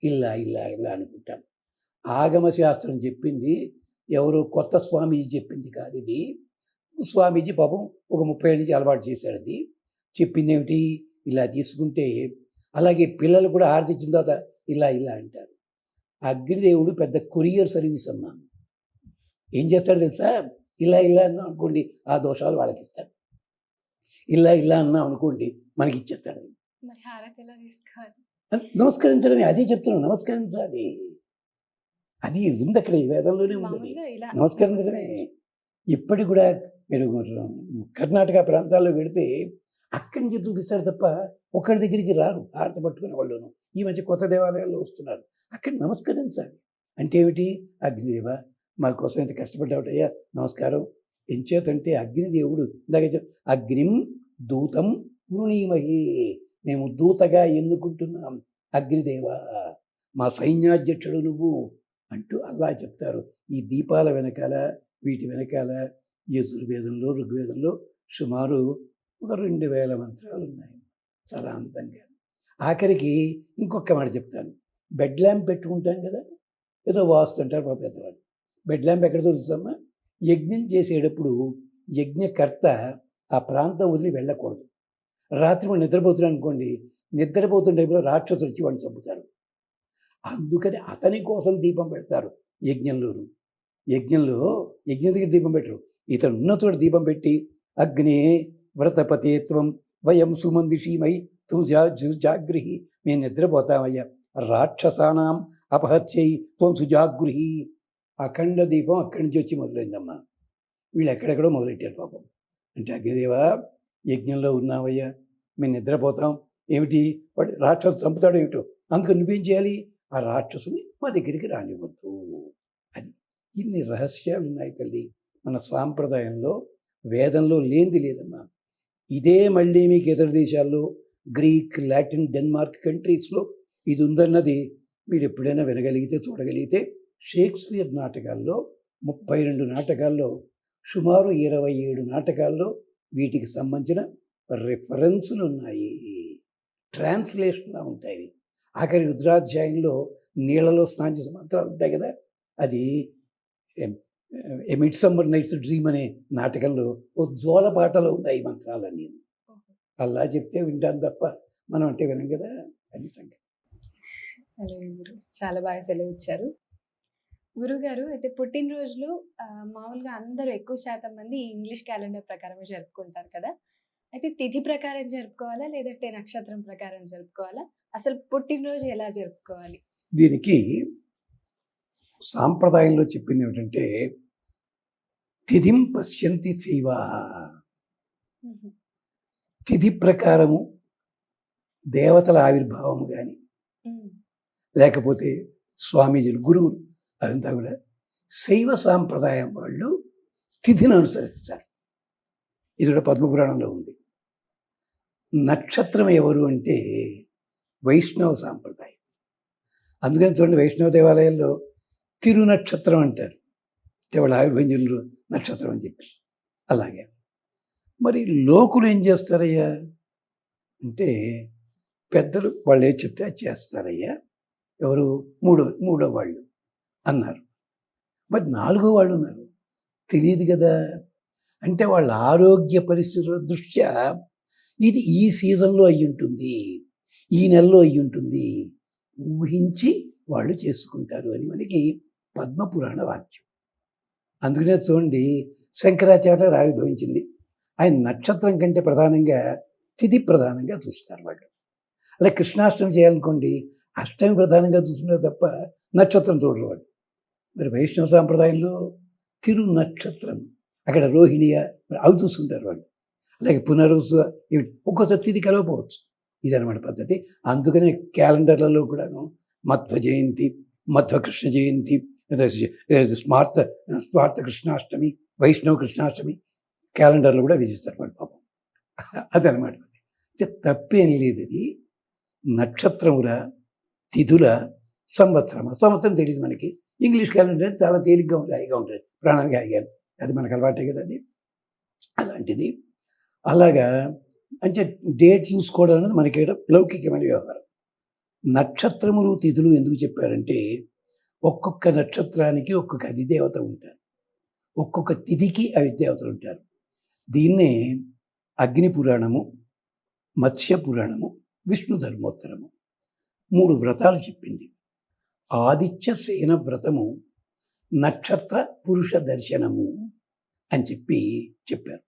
Speaker 2: ఇలా ఇలా ఇలా అనుకుంటాం. ఆగమ శాస్త్రం చెప్పింది ఎవరు కొత్త స్వామీజీ చెప్పింది కాదు. ఇది స్వామీజీ పాపం ఒక 30 ఏళ్ళ నుంచి అలవాటు చేశాడు. అది చెప్పింది ఏమిటి? ఇలా తీసుకుంటే. అలాగే పిల్లలు కూడా హారతి ఇచ్చిన తర్వాత ఇలా ఇలా అంటారు. అగ్నిదేవుడు పెద్ద కొరియర్ సర్వీస్ అమ్మా. ఏం చేస్తాడు తెలుసా? ఇలా ఇలా అన్నాం అనుకోండి, ఆ దోషాలు వాళ్ళకి ఇస్తాడు. ఇలా ఇలా అన్నాం అనుకోండి, మనకి ఇచ్చేస్తాడు. నమస్కరించడమే, అదే చెప్తున్నాను, నమస్కరించాలి. అది ఉంది అక్కడ, ఈ వేదంలోనే ఉంది. నమస్కరించడమే. ఇప్పటికి కూడా మీరు కర్ణాటక ప్రాంతాల్లో వెళితే అక్కడి నుంచి చూపిస్తారు తప్ప ఒక్కడి దగ్గరికి రారు హారతి పట్టుకునే వాళ్ళను. ఈ మధ్య కొత్త దేవాలయాల్లో వస్తున్నారు. అక్కడ నమస్కరించాలి. అంటే ఏమిటి? అగ్నిదేవ మా కోసం ఇంత కష్టపడ్డావుటయ్యా, నమస్కారం. ఎంచేతంటే అగ్నిదేవుడు ఇందాక అగ్నిం దూతం వృణీమహే, మేము దూతగా ఎన్నుకుంటున్నాం అగ్నిదేవ, మా సైన్యాధ్యక్షుడు నువ్వు అంటూ అలా చెప్తారు. ఈ దీపాల వెనకాల, వీటి వెనకాల యజుర్వేదంలో ఋగ్వేదంలో సుమారు ఒక 2000 మంత్రాలు ఉన్నాయి. చాలా అందంగా. ఆఖరికి ఇంకొక మాట చెప్తాను. బెడ్ ల్యాంప్ పెట్టుకుంటాం కదా, ఏదో వాస్తు అంటారు మా పెద్దవాళ్ళు. బెడ్ ల్యాంప్ ఎక్కడ దొరుకుతామా? యజ్ఞం చేసేటప్పుడు యజ్ఞకర్త ఆ ప్రాంతం వదిలి వెళ్ళకూడదు. రాత్రి మనం నిద్రపోతున్నాం అనుకోండి, నిద్రపోతున్న టైంలో రాక్షసులు వచ్చి వాడిని చంపుతారు. అందుకని అతని కోసం దీపం పెడతారు యజ్ఞంలోను. యజ్ఞం దగ్గర దీపం పెట్టరు, ఇతను ఉన్న చోట దీపం పెట్టి అగ్నే వ్రతపతేత్వం వయం సుమందిషీమై జాగృహి, మేము నిద్రపోతామయ్యా, రాక్షసానాం అపహత్యై త్వం సుజాగృహి, అఖండ దీపం అక్కడి నుంచి వచ్చి మొదలైందమ్మా. వీళ్ళు ఎక్కడెక్కడో మొదలెట్టారు పాపం. అంటే అగ్నిదేవా యజ్ఞంలో ఉన్నావయ్యా, మేము నిద్రపోతాం, ఏమిటి వాడు రాక్షసు చంపుతాడు ఏమిటో, అందుకు నువ్వేం చేయాలి, ఆ రాక్షసుని మా దగ్గరికి రానివ్వద్దు. అది ఇన్ని రహస్యాలు ఉన్నాయి తల్లి మన సాంప్రదాయంలో, వేదంలో లేనిది లేదమ్మా. ఇదే మళ్ళీ మీకు ఇతర దేశాల్లో గ్రీక్, లాటిన్, డెన్మార్క్ కంట్రీస్లో ఇది ఉందన్నది మీరు ఎప్పుడైనా వినగలిగితే, చూడగలిగితే, షేక్స్పియర్ నాటకాల్లో 32 నాటకాల్లో సుమారు 27 నాటకాల్లో వీటికి సంబంధించిన రిఫరెన్సులు ఉన్నాయి, ట్రాన్స్లేషన్లా ఉంటాయి. ఆఖరి రుద్రాధ్యాయంలో నీళ్లలో స్నానం చేసే మంత్రాలు ఉంటాయి కదా, అది ఏ మిడ్ సమ్మర్ నైట్స్ డ్రీమ్ అనే నాటకంలో ఓ జోల పాటలో ఉన్నాయి ఈ మంత్రాలన్నీ. అలా చెప్తే వింటాను తప్ప మనం అంటే వినం కదా, అది సంగతి.
Speaker 1: అలాగే గురు, చాలా బాగా సెలవిచ్చారు. గురుగారు, అయితే పుట్టినరోజులు మామూలుగా అందరూ ఎక్కువ శాతం మంది ఇంగ్లీష్ క్యాలెండర్ ప్రకారమే జరుపుకుంటారు కదా. అయితే తిథి ప్రకారం జరుపుకోవాలా, లేదంటే నక్షత్రం ప్రకారం జరుపుకోవాలా? అసలు పుట్టినరోజు ఎలా జరుపుకోవాలి?
Speaker 2: దీనికి సాంప్రదాయంలో చెప్పింది ఏమిటంటే, తిథిం పశ్యంతి శైవా. తిథి ప్రకారము దేవతల ఆవిర్భావము కానీ, లేకపోతే స్వామీజీలు, గురువులు, అదంతా కూడా శైవ సాంప్రదాయం వాళ్ళు తిథిని అనుసరిస్తారు. ఇది కూడా పద్మపురాణంలో ఉంది. నక్షత్రం ఎవరు అంటే వైష్ణవ సాంప్రదాయం. అందుకని చూడండి, వైష్ణవ దేవాలయాల్లో తిరునక్షత్రం అంటారు, అంటే వాళ్ళు ఆవిర్భవించిన నక్షత్రం అని చెప్పి. అలాగే మరి లోకులు ఏం చేస్తారయ్యా అంటే, పెద్దలు వాళ్ళు ఏం చెప్తే అది చేస్తారయ్యా. ఎవరు? మూడో వాళ్ళు అన్నారు. మరి 4వ వాళ్ళు ఉన్నారు, తెలియదు కదా. అంటే వాళ్ళ ఆరోగ్య పరిస్థితుల దృష్ట్యా ఇది ఈ సీజన్లో అయ్యి ఉంటుంది, ఈ నెలలో అయ్యి ఉంటుంది, ఊహించి వాళ్ళు చేసుకుంటారు అని మనకి పద్మపురాణ వాక్యం. అందుకనే చూడండి, శంకరాచార్య ఆవిర్భవించింది, ఆయన నక్షత్రం కంటే ప్రధానంగా తిథి ప్రధానంగా చూస్తారు వాళ్ళు. అలా కృష్ణాష్టమి చేయాలనుకోండి, అష్టమి ప్రధానంగా చూస్తున్నారు తప్ప నక్షత్రం చూడరు వాళ్ళు. మరి వైష్ణవ సాంప్రదాయంలో తిరు నక్షత్రం, అక్కడ రోహిణియ, అవి చూస్తుంటారు వాళ్ళు. అలాగే పునరుసు, ఇవి ఒక్కోసారి తిథి కలవపోవచ్చు. ఇదనమాట పద్ధతి. అందుకనే క్యాలెండర్లలో కూడాను మధ్వ జయంతి, మధ్వ కృష్ణ జయంతి, స్మార్త కృష్ణాష్టమి, వైష్ణవ కృష్ణాష్టమి క్యాలెండర్లో కూడా విధిస్తారు వాళ్ళు పాపం. అదనమాట. తప్పేం లేదు. అది నక్షత్రముల, తిథుల, సంవత్సరం తెలియదు మనకి. ఇంగ్లీష్ క్యాలెండర్ చాలా తేలిగ్గా ఉంటుంది, హాయిగా ఉంటుంది, ప్రాణానికి హాయిగా. అది మనకు అలవాటే కదా అది. అలాంటిది అలాగా అంటే డేట్ చూసుకోవడం అనేది మనకి లౌకికమైన వ్యవహారం. నక్షత్రములు, తిథులు ఎందుకు చెప్పారంటే, ఒక్కొక్క నక్షత్రానికి ఒక్కొక్క అధిదేవత ఉంటారు, ఒక్కొక్క తిథికి అధిదేవతలు ఉంటారు. దీన్నే అగ్ని పురాణము, మత్స్య పురాణము, విష్ణు ధర్మోత్తరము 3 వ్రతాలు చెప్పింది. ఆదిత్య సేన వ్రతము, నక్షత్ర పురుష దర్శనము అని చెప్పారు.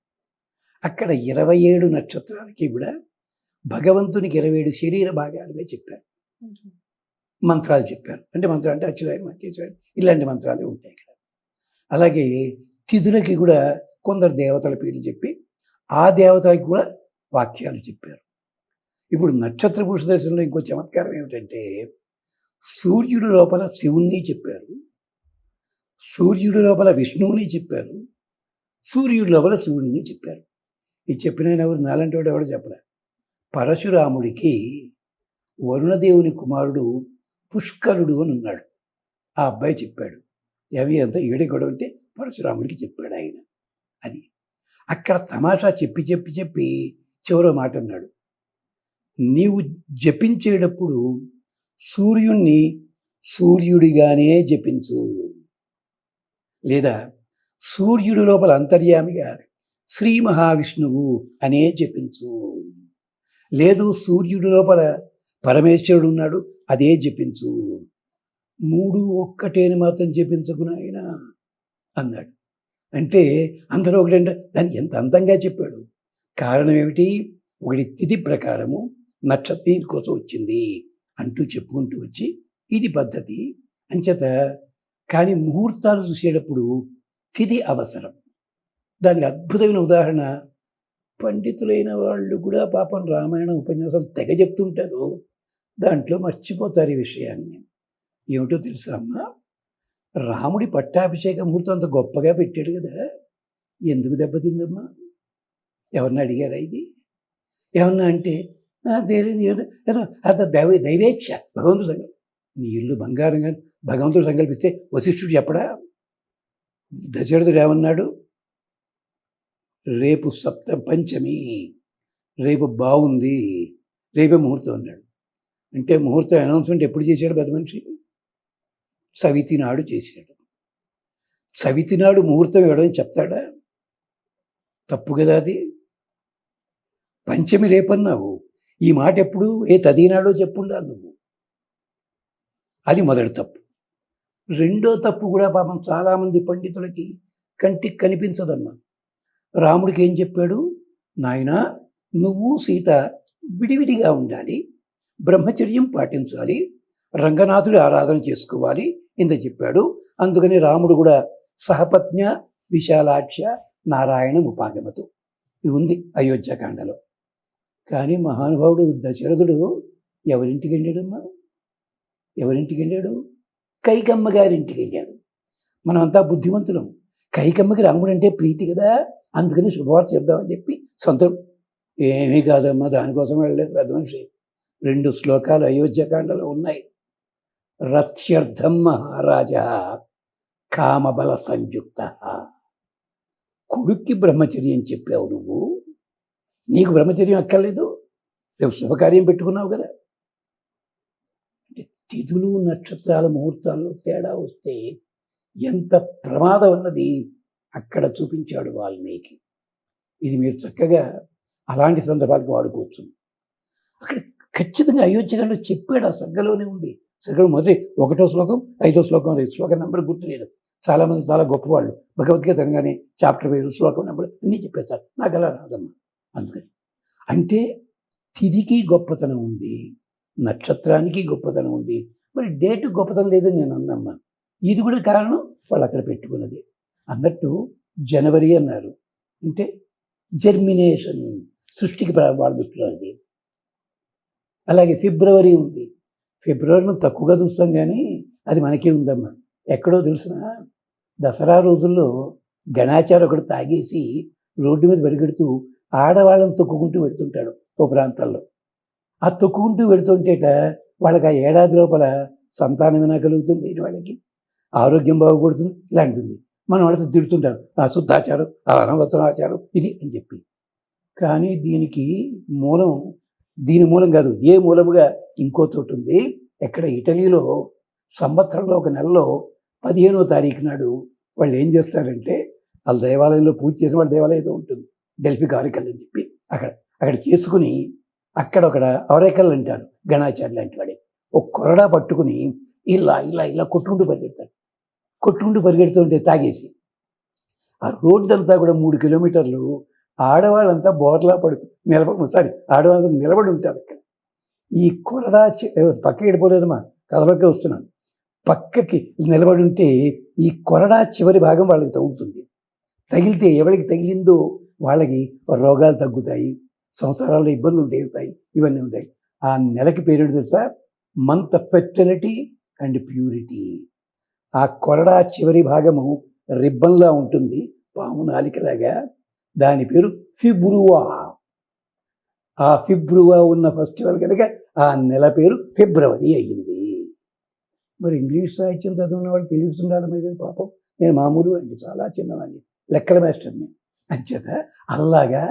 Speaker 2: అక్కడ 27 నక్షత్రాలకి కూడా భగవంతునికి 27 శరీర భాగాలుగా చెప్పారు, మంత్రాలు చెప్పారు. అంటే మంత్రాలు అంటే అచ్యుతాయన, కేశవాయన, ఇలాంటి మంత్రాలే ఉంటాయి ఇక్కడ. అలాగే తిథులకి కూడా కొందరు దేవతల పేర్లు చెప్పి, ఆ దేవతలకి కూడా వాక్యాలు చెప్పారు. ఇప్పుడు నక్షత్ర పురుష దర్శనంలో ఇంకో చమత్కారం ఏమిటంటే, సూర్యుడు లోపల శివుణ్ణి చెప్పారు, సూర్యుడు లోపల విష్ణువుని చెప్పారు, సూర్యుడు లోపల శివుడిని చెప్పారు. ఇది చెప్పిన ఎవరు? నాలంటి వాడు ఎవడో చెప్పలే. పరశురాముడికి వరుణదేవుని కుమారుడు పుష్కరుడు అని ఉన్నాడు, ఆ అబ్బాయి చెప్పాడు. అవి అంతా ఏడే గొడవ అంటే పరశురాముడికి చెప్పాడు ఆయన. అది అక్కడ తమాషా చెప్పి చివరో మాట అన్నాడు, నీవు జపించేటప్పుడు సూర్యుణ్ణి సూర్యుడిగానే జపించు, లేదా సూర్యుడి లోపల అంతర్యామిగా శ్రీ మహావిష్ణువు అనే జపించు, లేదు సూర్యుడి లోపల పరమేశ్వరుడు ఉన్నాడు అదే జపించు, 3 ఒక్కటేని మాత్రం జపించకు నాయన అన్నాడు. అంటే అందరూ ఒకటంటే దాన్ని ఎంత అందంగా చెప్పాడు. కారణం ఏమిటి? ఒకటి తిథి ప్రకారము నక్షత్రం కోసం వచ్చింది అంటూ చెప్పుకుంటూ వచ్చి, ఇది పద్ధతి. అంచేత కానీ ముహూర్తాలు చూసేటప్పుడు తిథి అవసరం. దానికి అద్భుతమైన ఉదాహరణ పండితులైన వాళ్ళు కూడా పాపం రామాయణ ఉపన్యాసాలు తెగ చెప్తుంటారు, దాంట్లో మర్చిపోతారు ఈ విషయాన్ని. ఏమిటో తెలుసా అమ్మా, రాముడి పట్టాభిషేక ముహూర్తం అంత గొప్పగా పెట్టాడు కదా, ఎందుకు దెబ్బతిందమ్మా? ఎవరన్నా అడిగారా ఇది? ఏమన్నా అంటే తెలియదు, ఏదో అంత దైవేచ్ఛ, భగవంతుడు సంకల్పం. నీ ఇల్లు బంగారం కానీ భగవంతుడు సంకల్పిస్తే వశిష్ఠుడు చెప్పడా? దశరథుడు ఏమన్నాడు? రేపు పంచమి, రేపు బాగుంది, రేపే ముహూర్తం అన్నాడు. అంటే ముహూర్తం అనౌన్స్మెంట్ ఎప్పుడు చేశాడు పెద్ద మనిషి? సవితి నాడు చేశాడు. సవితి నాడు ముహూర్తం ఇవ్వడం చెప్తాడా? తప్పు కదా అది. పంచమి రేపన్నావు, ఈ మాట ఎప్పుడు ఏ తదినాడో చెప్పుండాలి నువ్వు. అది మొదటి తప్పు. రెండో తప్పు కూడా పాపం చాలామంది పండితులకి కంటికి కనిపించదమ్మా. రాముడికి ఏం చెప్పాడు? నాయనా, నువ్వు సీత విడివిడిగా ఉండాలి, బ్రహ్మచర్యం పాటించాలి, రంగనాథుడి ఆరాధన చేసుకోవాలి ఇంత చెప్పాడు. అందుకని రాముడు కూడా సహపత్న్య విశాలాక్ష నారాయణ ఉపాగమతు ఇది ఉంది అయోధ్యకాండలో. కానీ మహానుభావుడు దశరథుడు ఎవరింటికి వెళ్ళాడమ్మా? ఎవరింటికి వెళ్ళాడు? కైకమ్మ గారింటికి వెళ్ళాడు. మనం అంతా బుద్ధిమంతులం. కైకమ్మకి రాముడు అంటే ప్రీతి కదా, అందుకని శుభవార్త చెప్దామని చెప్పి సొంతం. ఏమీ కాదమ్మా, దానికోసం వెళ్ళలేదు పెద్ద మనిషి. 2 శ్లోకాలు అయోధ్యకాండలో ఉన్నాయి. రథ్యర్థం మహారాజా కామబల సంయుక్త. కొడుక్కి బ్రహ్మచర్యం చెప్పావు నువ్వు, నీకు బ్రహ్మచర్యం అక్కర్లేదు, రేపు శుభకార్యం పెట్టుకున్నావు కదా. అంటే తిథులు నక్షత్రాల ముహూర్తాల్లో తేడా వస్తే ఎంత ప్రమాదం అన్నది అక్కడ చూపించాడు వాల్మీకి. ఇది మీరు చక్కగా అలాంటి సందర్భాలకు వాడుకోవచ్చు. అక్కడ ఖచ్చితంగా అయోధ్యకాండలో చెప్పాడు, ఆ సర్గలోనే ఉంది. సర్గలో మొదటి 1వ శ్లోకం 5వ శ్లోకం, శ్లోకం నెంబర్ గుర్తులేదు. చాలామంది చాలా గొప్పవాళ్ళు భగవద్గీత అనగానే చాప్టర్ పేరు, శ్లోకం నెంబర్ అన్నీ చెప్పేస్తారు. నాకు అలా రాదమ్మా. అందుకని అంటే తిథికి గొప్పతనం ఉంది, నక్షత్రానికి గొప్పతనం ఉంది, మరి డేటు గొప్పతనం లేదని నేను అన్నమ్మా. ఇది కూడా కారణం వాళ్ళు అక్కడ పెట్టుకున్నది. అన్నట్టు జనవరి అన్నారు అంటే జర్మినేషన్, సృష్టికి వాళ్ళ దృష్టిలో అది. అలాగే ఫిబ్రవరి ఉంది. ఫిబ్రవరిని తక్కువగా చూస్తాం కానీ అది మనకే ఉందమ్మా. ఎక్కడో తెలుసిన దసరా రోజుల్లో గణాచారం ఒకటి తాగేసి రోడ్డు మీద పరిగెడుతూ ఆడవాళ్ళని తొక్కుకుంటూ పెడుతుంటాడు ఓ ప్రాంతాల్లో. ఆ తొక్కుకుంటూ పెడుతుంటేట వాళ్ళకి ఆ ఏడాది లోపల సంతానమైనా కలుగుతుంది, వాళ్ళకి ఆరోగ్యం బాగుపడుతుంది, ఇలాంటిది. మనం వాళ్ళతో తిడుతుంటాం, ఆ శుద్ధాచారం, ఆ అనవసరాచారం ఇది అని చెప్పి. కానీ దీని మూలం కాదు, ఏ మూలముగా ఇంకో చోటు ఉంది. ఎక్కడ? ఇటలీలో సంవత్సరంలో ఒక నెలలో 15వ తారీఖు నాడు వాళ్ళు ఏం చేస్తారంటే, వాళ్ళ దేవాలయంలో పూజ చేసిన వాళ్ళ దేవాలయం ఉంటుంది, డెల్ఫీ గారికల్ అని చెప్పి అక్కడ చేసుకుని అక్కడ అవరేకల్ అంటారు గణాచార్య లాంటి వాడే, ఒక కొరడా పట్టుకుని ఇలా ఇలా ఇలా కొట్టుకుంటూ పరిగెడుతుంటే తాగేసి ఆ రోడ్డు అంతా కూడా 3 కిలోమీటర్లు ఆడవాళ్ళంతా బోర్లా ఆడవాళ్ళంతా నిలబడి ఉంటారు అక్కడ. ఈ కొరడా పక్కకి వెళ్ళిపోలేదమ్మా, కథలోకే వస్తున్నాను. పక్కకి నిలబడి ఉంటే ఈ కొరడా చివరి భాగం వాళ్ళకి తగులుతుంది. తగిలితే ఎవరికి తగిలిందో వాళ్ళకి రోగాలు తగ్గుతాయి, సంసారాల్లో ఇబ్బందులు తీరుతాయి, ఇవన్నీ ఉంటాయి. ఆ నెలకి పేరు తెలుసా? Month of fertility and purity. ఆ కొరడా చివరి భాగము రిబ్బన్లా ఉంటుంది, పాము నాలికలాగా. దాని పేరు ఫిబ్రువా. ఆ ఫిబ్రువా ఉన్న ఫెస్టివల్ కనుక ఆ నెల పేరు ఫిబ్రవరి అయ్యింది. మరి ఇంగ్లీష్ సాహిత్యం చదివిన వాళ్ళు తెలుస్తుండాలి మరి పాపం. నేను మామూలు అండి, చాలా చిన్నవాడిని, లెక్కల మాస్టర్ని. అంచేత అలాగా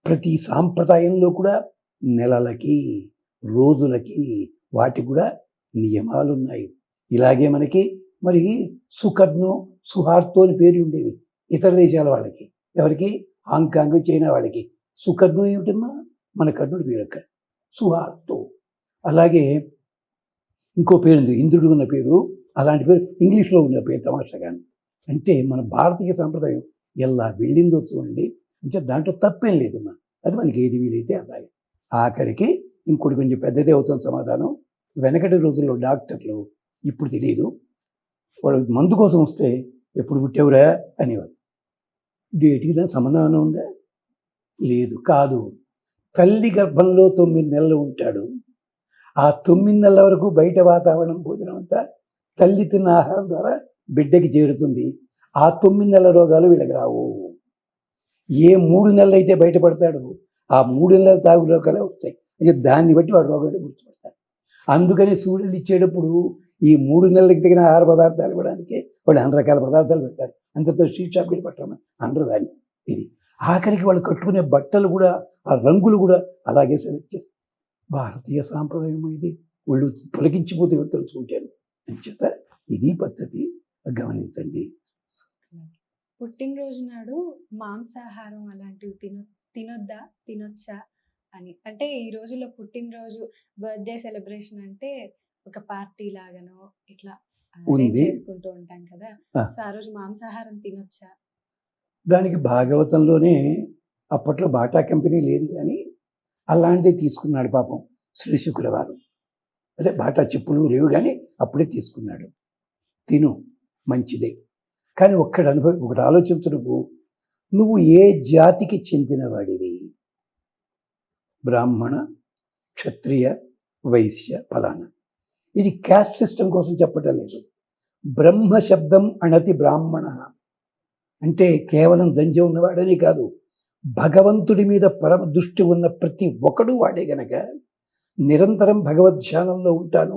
Speaker 2: ప్రతి సాంప్రదాయంలో కూడా నెలలకి, రోజులకి, వాటికి కూడా నియమాలు ఉన్నాయి. ఇలాగే మనకి మరి సుకర్ణో, సుహార్తో అని పేర్లు ఉండేవి ఇతర దేశాల వాళ్ళకి. ఎవరికి? హాంకాంగ్, చైనా వాళ్ళకి. సుకర్ణో ఏమిటమ్మా? మన కర్ణుడి పేరు అక్కడ, సుహార్తో. అలాగే ఇంకో పేరు ఉంది, ఇంద్రుడు ఉన్న పేరు, అలాంటి పేరు ఇంగ్లీష్లో ఉన్న పేరు తమాషాగాని. అంటే మన భారతీయ సాంప్రదాయం ఎలా వెళ్ళిందో చూడండి. అంటే దాంట్లో తప్పేం లేదమ్మా, అది మనకి ఏది వీలైతే అలాగే. ఆఖరికి ఇంకోటి కొంచెం పెద్దదే అవుతుంది సమాధానం. వెనకటి రోజుల్లో డాక్టర్లు, ఇప్పుడు తెలియదు, వాడు మందు కోసం వస్తే ఎప్పుడు పుట్టావురా అనేవాడు. డేట్కి దాని సంబంధం ఏమైనా ఉందా? లేదు. కాదు, తల్లి గర్భంలో 9 నెలలు ఉంటాడు. ఆ 9 నెలల వరకు బయట వాతావరణం భోజనం అంతా తల్లి తిన్న ఆహారం ద్వారా బిడ్డకి చేరుతుంది. ఆ 9 నెలల రోగాలు వీళ్ళకి రావు. ఏ 3 నెలలు అయితే బయటపడతాడు ఆ 3 నెలల తాగు రోగాలే వస్తాయి. అంటే దాన్ని బట్టి వాడు రోగాలు గుర్తుపడతాడు. అందుకని సూర్యుడు ఇచ్చేటప్పుడు ఈ 3 నెలలకి తగిన ఆహార పదార్థాలు ఇవ్వడానికి వాడు అన్ని రకాల పదార్థాలు పెడతారు. అంతతో స్ట్రీట్ షాప్కి వెళ్ళి పట్టడం అనరు దాన్ని. ఇది ఆఖరికి వాళ్ళు కట్టుకునే బట్టలు కూడా ఆ రంగులు కూడా అలాగే సెలెక్ట్ చేస్తారు. భారతీయ సాంప్రదాయం ఇది. వాళ్ళు పులకించిపోతే తెలుసుకుంటాను అంచేత ఇది పద్ధతి, గమనించండి.
Speaker 1: పుట్టినరోజు నాడు మాంసాహారం అలాంటివి తినొద్దా, తినొచ్చా అని? అంటే ఈ రోజుల్లో పుట్టినరోజు, బర్త్డే సెలబ్రేషన్ అంటే ఒక పార్టీ లాగానో ఇట్లా arrange
Speaker 2: ఉంది.
Speaker 1: చేసుకుంటూ ఉంటాం కదా.
Speaker 2: ఆ.
Speaker 1: సో ఆ రోజు మాంసాహారం తినొచ్చా?
Speaker 2: దానికి భాగవతంలోనే అప్పట్లో బాటా కంపెనీ లేదు కానీ అలాంటిదే తీసుకున్నాడు పాపం శ్రీశుకుల వారు. అదే బాటా చెప్పులు లేవు కానీ అప్పుడే తీసుకున్నాడు. తిను, మంచిదే. కానీ ఒకటి ఆలోచించు, నువ్వు ఏ జాతికి చెందిన వాడివి? బ్రాహ్మణ, క్షత్రియ, వైశ్య, ఫలానా. ఇది క్యాస్ట్ సిస్టమ్ కోసం చెప్పటం లేదు. బ్రహ్మ శబ్దం అణతి బ్రాహ్మణ అంటే కేవలం జంజం ఉన్నవాడని కాదు, భగవంతుడి మీద పరమ దృష్టి ఉన్న ప్రతి ఒక్కడు వాడే గనక నిరంతరం భగవద్ ధ్యానంలో ఉంటాను,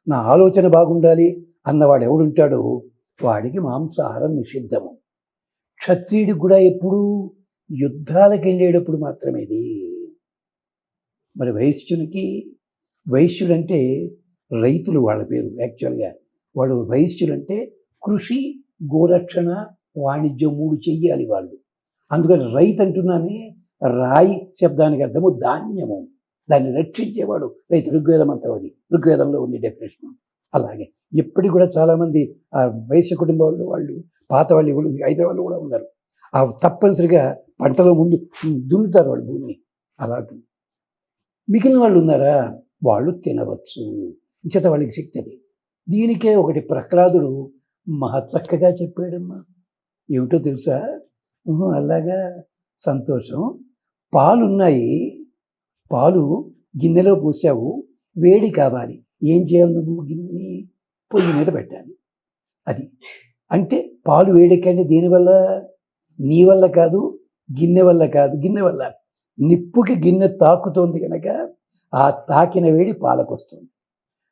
Speaker 2: నా ఆలోచన బాగుండాలి అన్నవాడు ఎవడుంటాడో వాడికి మాంసాహారం నిషిద్ధము. క్షత్రియుడికి కూడా ఎప్పుడు యుద్ధాలకు వెళ్ళేటప్పుడు మాత్రమేది. మరి వైశ్యుడంటే రైతులు వాళ్ళ పేరు. యాక్చువల్గా వాడు వైశ్యులంటే కృషి, గోరక్షణ, వాణిజ్యం 3 చెయ్యాలి వాళ్ళు. అందుకని రైతు అంటున్నామే, రాయి శబ్దానికి అర్థము ధాన్యము, దాన్ని రక్షించేవాడు రైతు. ఋగ్వేదం అంతా అది, ఋగ్వేదంలో ఉంది డెఫినేషన్. అలాగే ఇప్పటికి కూడా చాలామంది ఆ వైశ్య కుటుంబాల్లో వాళ్ళు, పాత వాళ్ళు, హైదరాబాద్లో కూడా ఉన్నారు. ఆ తప్పనిసరిగా పంటలో ముందు దున్నుతారు వాళ్ళు భూమిని. అలాంటి మిగిలిన వాళ్ళు ఉన్నారా, వాళ్ళు తినవచ్చు. చేత వాళ్ళకి శక్తి అది. దీనికే ఒకటి ప్రహ్లాదుడు మహా చక్కగా చెప్పాడమ్మా. ఏమిటో తెలుసా? అలాగా, సంతోషం. పాలున్నాయి, పాలు గిన్నెలో పోసావు, వేడి కావాలి. ఏం చేయాలి? నువ్వు గిన్నెని పొయ్యి మీద పెట్టాలి. అది అంటే పాలు వేడెక్కంటే దీనివల్ల, నీ వల్ల కాదు, గిన్నె వల్ల కాదు, గిన్నె వల్ల. నిప్పుకి గిన్నె తాకుతోంది కనుక ఆ తాకిన వేడి పాలకు వస్తుంది.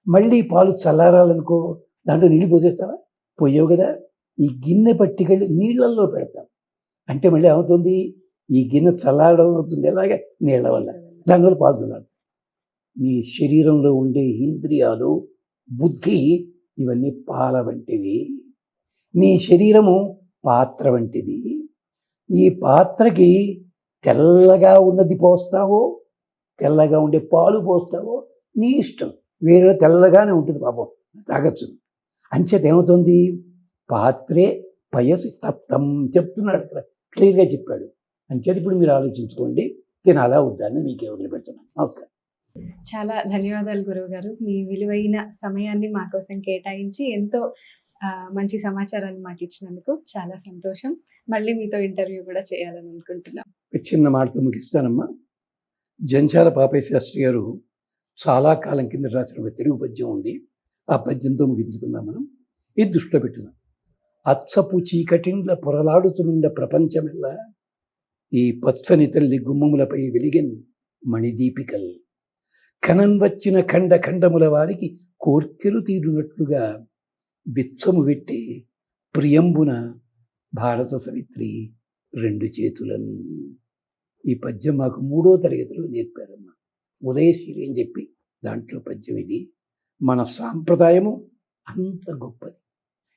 Speaker 2: మళ్ళీ పాలు చల్లారాలనుకో, దాంట్లో నీళ్ళు పోసేస్తావా? పోయావు కదా. ఈ గిన్నె పట్టుకెళ్ళి నీళ్ళల్లో పెడతాం అంటే మళ్ళీ ఏమవుతుంది? ఈ గిన్నె చల్లారడం అవుతుంది. ఎలాగే? నీళ్ళ వల్ల. దానివల్ల పాలు చల్లారు. నీ శరీరంలో ఉండే ఇంద్రియాలు, బుద్ధి, ఇవన్నీ పాల వంటివి. నీ శరీరము పాత్ర వంటిది. ఈ పాత్రకి తెల్లగా ఉన్నది పోస్తావో, తెల్లగా ఉండే పాలు పోస్తావో నీ ఇష్టం. వేరే తెల్లగానే ఉంటుంది పాపం, తాగచ్చు. అంచేత ఏమవుతుంది? పాత్రే పయసి తప్తం చెప్తున్నాడు అక్కడ, క్లియర్గా చెప్పాడు. అంచేత ఇప్పుడు మీరు ఆలోచించుకోండి, తినాలా వద్దా అని మీకే వదిలిపెడుతున్నాను. నమస్కారం.
Speaker 1: చాలా ధన్యవాదాలు గురువు గారు. మీ విలువైన సమయాన్ని మా కోసం కేటాయించి ఎంతో మంచి సమాచారాన్ని మాకు ఇచ్చినందుకు చాలా సంతోషం. మళ్ళీ మీతో ఇంటర్వ్యూ కూడా చేయాలని అనుకుంటున్నాం.
Speaker 2: చిన్న మాటతో ముగిస్తానమ్మా. జంచాల పాపయ్య శాస్త్రి గారు చాలా కాలం కింద రాసిన ఒక తెలుగు పద్యం ఉంది. ఆ పద్యంతో ముగించుకుందాం మనం. ఇది దృష్టిలో పెట్టుదాం. అచ్చపు చీకటిండ్ల పొరలాడుతునుండ ప్రపంచమెల్లా, ఈ పచ్చని తల్లి గుమ్మములపై వెలిగెన్ మణిదీపికల్, కనం వచ్చిన ఖండ ఖండముల వారికి కోర్కెలు తీరునట్లుగా బిచ్చము పెట్టి ప్రియంబున భారత సవిత్రి 2 చేతులను. ఈ పద్యం మాకు 3వ తరగతిలో నేర్పారమ్మా. ఉదయశీలి అని చెప్పి దాంట్లో పద్యం ఇది. మన సాంప్రదాయము అంత గొప్పది.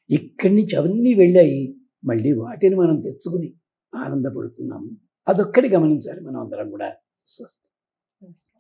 Speaker 2: ఇక్కడి నుంచి అవన్నీ వెళ్ళాయి, మళ్ళీ వాటిని మనం తెచ్చుకుని ఆనందపడుతున్నాము. అదొక్కటి గమనించాలి మనం అందరం కూడా. స్వస్తి.